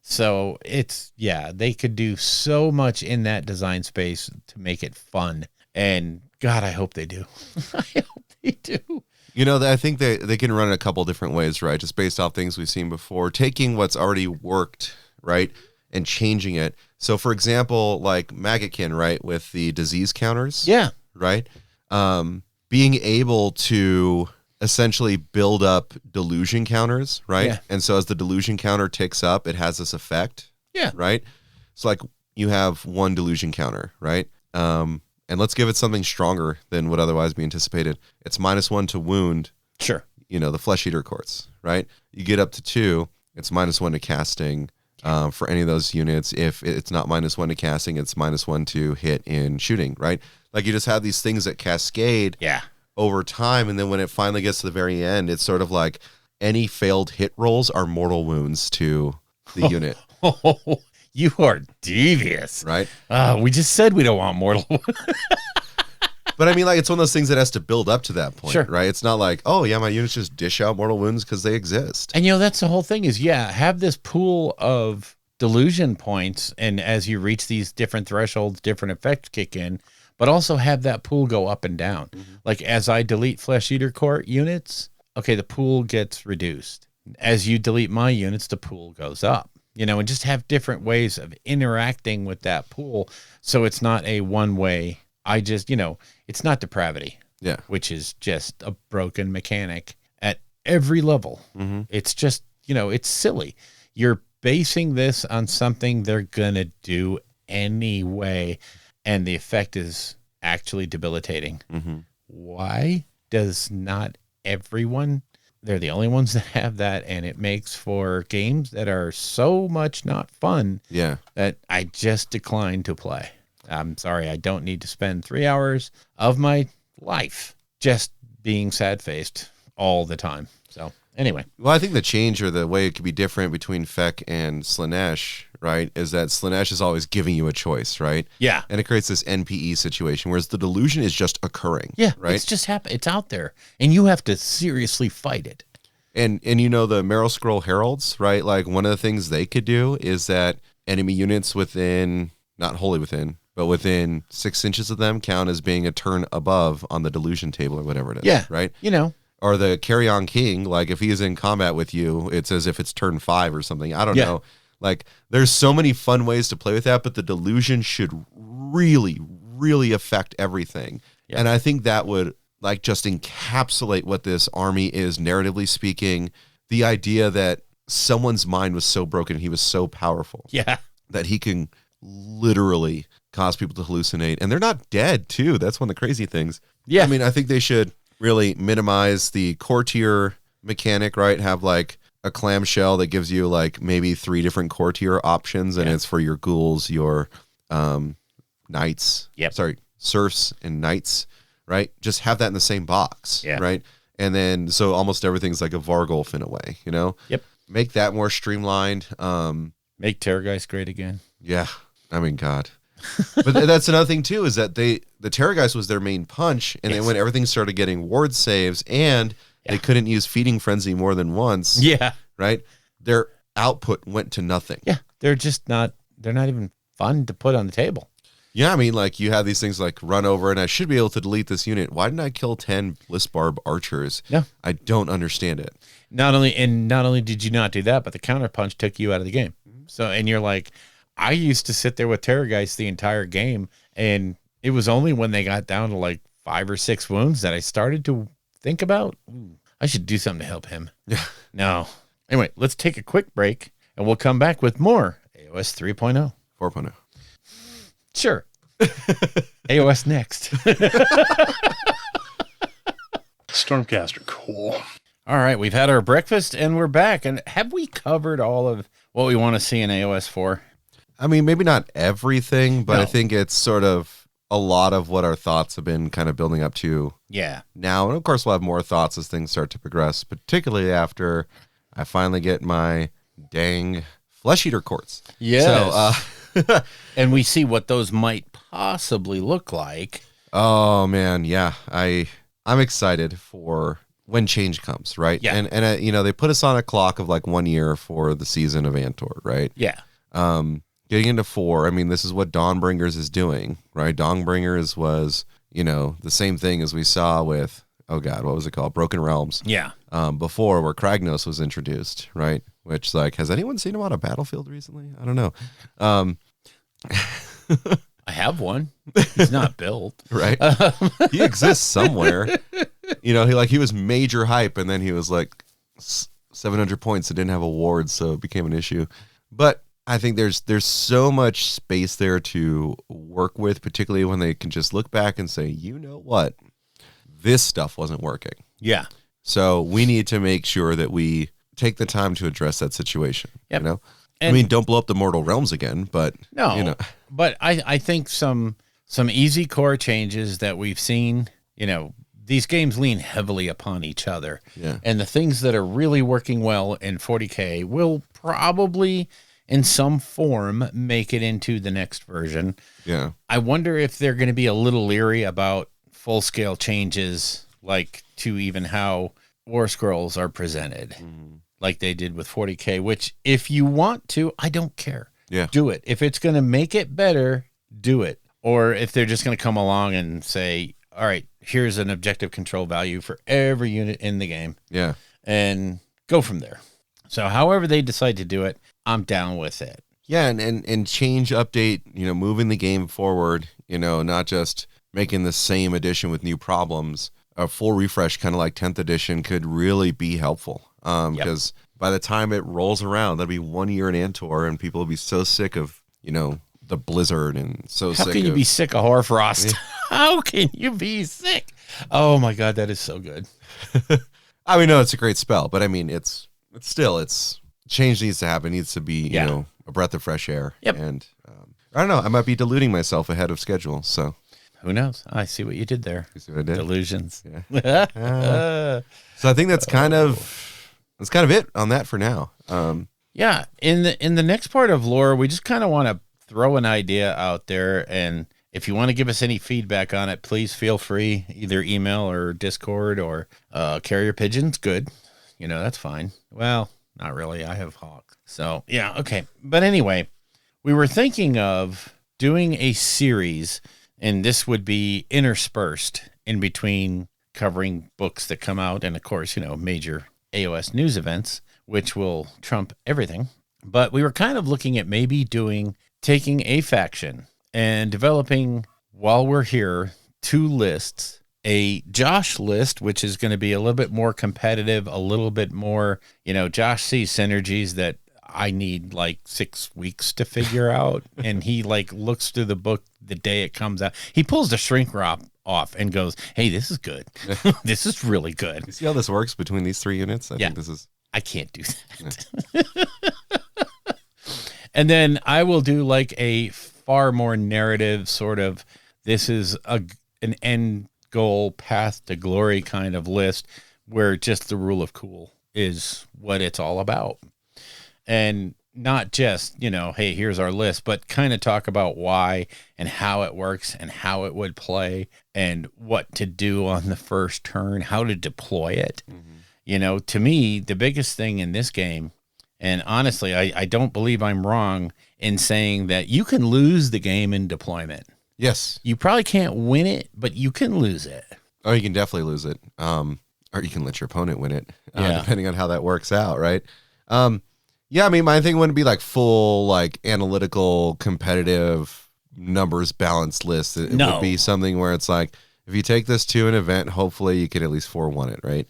So it's, they could do so much in that design space to make it fun. And God, I hope they do. I hope they do. You know, I think they can run it a couple different ways, right? Just based off things we've seen before, taking what's already worked, right, and changing it. So, for example, like Maggotkin, right, with the disease counters. Yeah. Right? Being able to essentially build up delusion counters, right? Yeah. And so as the delusion counter ticks up, it has this effect. Yeah. Right? So like you have one delusion counter, right? And let's give it something stronger than would otherwise be anticipated. It's -1 to wound. Sure. You know, the flesh eater courts, right? You get up to 2, it's -1 to casting for any of those units. If it's not -1 to casting, it's -1 to hit in shooting, right? Like you just have these things that cascade over time. And then when it finally gets to the very end, it's sort of like any failed hit rolls are mortal wounds to the unit. Oh, you are devious. Right? We just said we don't want mortal. But I mean, like, it's one of those things that has to build up to that point, Sure. right? It's not like, oh, yeah, my units just dish out mortal wounds because they exist. And, you know, that's the whole thing is, have this pool of delusion points. And as you reach these different thresholds, different effects kick in, but also have that pool go up and down. Mm-hmm. Like as I delete Flesh Eater Court units, okay, the pool gets reduced. As you delete my units, the pool goes up. You know, and just have different ways of interacting with that pool. So it's not a one way. It's not depravity. Yeah. Which is just a broken mechanic at every level. Mm-hmm. It's just, it's silly. You're basing this on something they're going to do anyway. And the effect is actually debilitating. Mm-hmm. Why does not everyone? They're the only ones that have that, and it makes for games that are so much not fun that I just decline to play. I'm sorry, I don't need to spend 3 hours of my life just being sad-faced all the time. So anyway. Well, I think the change or the way it could be different between Feck and Slaanesh, right, is that Slaanesh is always giving you a choice, right? Yeah. And it creates this NPE situation, whereas the delusion is just occurring. Yeah, right? It's just it's out there, and you have to seriously fight it. And the Meryl Scroll Heralds, right? Like one of the things they could do is that enemy units within, not wholly within, but within 6 inches of them count as being a turn above on the delusion table or whatever it is. Yeah. Right? Or the Carry-On King, like if he's in combat with you, it's as if it's turn 5 or something. I don't know. Like there's so many fun ways to play with that, but the delusion should really, really affect everything. Yeah. And I think that would like just encapsulate what this army is narratively speaking. The idea that someone's mind was so broken, he was so powerful Yeah. that he can literally cause people to hallucinate. And they're not dead, too. That's one of the crazy things. Yeah. I mean, I think they should really minimize the core tier mechanic, right? Have like a clamshell that gives you like maybe 3 different core tier options, and it's for your ghouls, your knights, serfs and knights, right? Just have that in the same box, right? And then so almost everything's like a Vargolf in a way, you know? Yep. Make that more streamlined. Make Terrorgeist great again. Yeah. I mean, God. But that's another thing too, is that the Terrorgeist was their main punch, and then when everything started getting ward saves and they couldn't use Feeding Frenzy more than once, right? Their output went to nothing. Yeah. They're not even fun to put on the table. Yeah, I mean, like, you have these things like run over, and I should be able to delete this unit. Why didn't I kill 10 Blissbarb archers? Yeah. I don't understand it. Not only did you not do that, but the counterpunch took you out of the game. So, and you're like, I used to sit there with Terrorgeist the entire game, and it was only when they got down to like 5 or 6 wounds that I started to think about, I should do something to help him. Yeah. No. Anyway, let's take a quick break, and we'll come back with more AoS 3.0. 4.0. Sure. AoS next. Stormcaster, cool. All right, we've had our breakfast and we're back. And have we covered all of what we want to see in AoS 4? I mean, maybe not everything, but I think it's sort of a lot of what our thoughts have been kind of building up to now. And of course, we'll have more thoughts as things start to progress, particularly after I finally get my dang flesh eater quartz. Yes. So, and we see what those might possibly look like. Oh man, yeah. I'm excited for when change comes, right? Yeah. And you know, they put us on a clock of like 1 year for the season of Antort, right? Yeah. Getting into 4, I mean, this is what Dawnbringers is doing, right? Dawnbringers was, you know, the same thing as we saw with, oh God, what was it called? Broken Realms. Yeah. Before, where Kragnos was introduced, right? Which, like, has anyone seen him on a battlefield recently? I don't know. I have one. He's not built. Right? He exists somewhere. You know, he was major hype, and then he was like 700 points and didn't have awards, so it became an issue. But I think there's so much space there to work with, particularly when they can just look back and say, you know what? This stuff wasn't working. Yeah. So we need to make sure that we take the time to address that situation. Yep. You know? And I mean, don't blow up the Mortal Realms again, but no, you know. But I think some easy core changes that we've seen, you know, these games lean heavily upon each other. Yeah. And the things that are really working well in 40K will probably in some form make it into the next version. Yeah. I wonder if they're going to be a little leery about full-scale changes, like to even how War Scrolls are presented, like they did with 40K, which if you want to, I don't care. Yeah. Do it. If it's going to make it better, do it. Or if they're just going to come along and say, all right, here's an objective control value for every unit in the game. Yeah. And go from there. So however they decide to do it, I'm down with it. Yeah, and change, update, you know, moving the game forward, you know, not just making the same edition with new problems. A full refresh, kind of like 10th edition, could really be helpful. Because by the time it rolls around, that'll be 1 year in Antor, and people will be so sick of, you know, the blizzard and so sick. How can you be sick of Hoarfrost? How can you be sick? Oh my God, that is so good. I mean, no, it's a great spell, but I mean, it's change needs to happen. It needs to be, you know, a breath of fresh air. Yep. And I don't know, I might be deluding myself ahead of schedule. So who knows? I see what you did there. you see what I did? Delusions. Yeah. So I think that's kind of it on that for now. Yeah. In the next part of lore, we just kind of want to throw an idea out there, and if you want to give us any feedback on it, please feel free, either email or Discord or carrier pigeons. Good. You know, that's fine. Well, not really. I have Hawk. So, yeah, okay. But anyway, we were thinking of doing a series, and this would be interspersed in between covering books that come out and, of course, you know, major AoS news events, which will trump everything. But we were kind of looking at maybe taking a faction and developing, while we're here, 2 lists a Josh list, which is going to be a little bit more competitive, a little bit more, Josh sees synergies that I need like 6 weeks to figure out. And he like looks through the book the day it comes out. He pulls the shrink wrap off and goes, hey, this is good. This is really good. You see how this works between these 3 units? I think this is. I can't do that. And then I will do like a far more narrative sort of, this is an end goal, path to glory kind of list where just the rule of cool is what it's all about. And not just, hey, here's our list, but kind of talk about why and how it works and how it would play and what to do on the first turn, how to deploy it. Mm-hmm. To me, the biggest thing in this game, and honestly, I don't believe I'm wrong in saying that you can lose the game in deployment. Yes. You probably can't win it, but you can lose it. Oh, you can definitely lose it. Or you can let your opponent win it, depending on how that works out, right? Yeah, I mean, my thing wouldn't be like full, like analytical, competitive, numbers balanced list. It would be something where it's like, if you take this to an event, hopefully you can at least 4-1 it, right?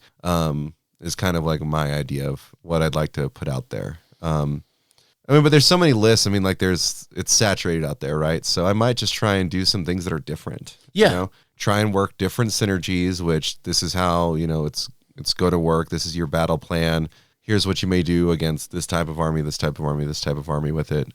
Is kind of like my idea of what I'd like to put out there. But there's so many lists. I mean, like it's saturated out there, right? So I might just try and do some things that are different. Yeah. Try and work different synergies, which this is how, it's going to work. This is your battle plan. Here's what you may do against this type of army, this type of army, this type of army with it.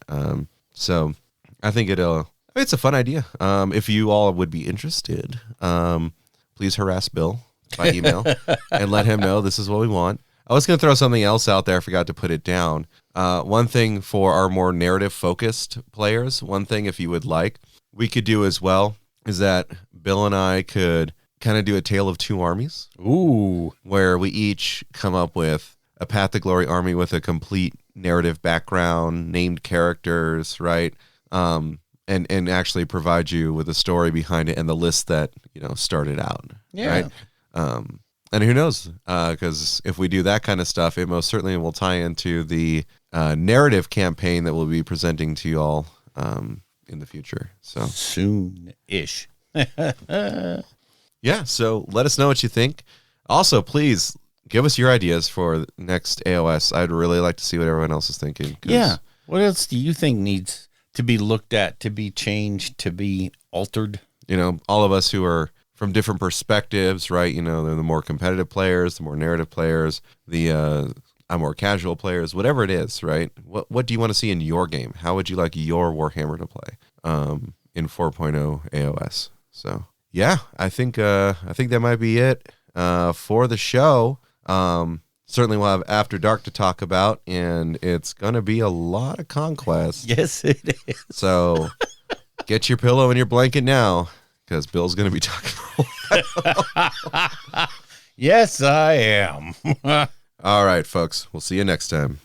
So I think it's a fun idea. If you all would be interested, please harass Bill by email and let him know this is what we want. I was going to throw something else out there. I forgot to put it down. One thing for our more narrative focused players, one thing if you would like, we could do as well is that Bill and I could kind of do a tale of two armies. Ooh. Where we each come up with a Path to Glory army with a complete narrative background, named characters, right? And actually provide you with a story behind it and the list that, started out. Yeah. Right? And who knows? Because if we do that kind of stuff, it most certainly will tie into the narrative campaign that we'll be presenting to you all in the future. So soon-ish. Yeah, so let us know what you think. Also, please give us your ideas for next AoS. I'd really like to see what everyone else is thinking. Yeah. What else do you think needs to be looked at, to be changed, to be altered? All of us who are from different perspectives, right? They're the more competitive players, the more narrative players, the more casual players, whatever it is, right? What do you want to see in your game? How would you like your Warhammer to play in 4.0 AoS? So yeah, I think that might be it for the show. Certainly we'll have After Dark to talk about, and it's gonna be a lot of conquest. Yes, it is. So get your pillow and your blanket now, because Bill's gonna be talking. Yes, I am. All right, folks. We'll see you next time.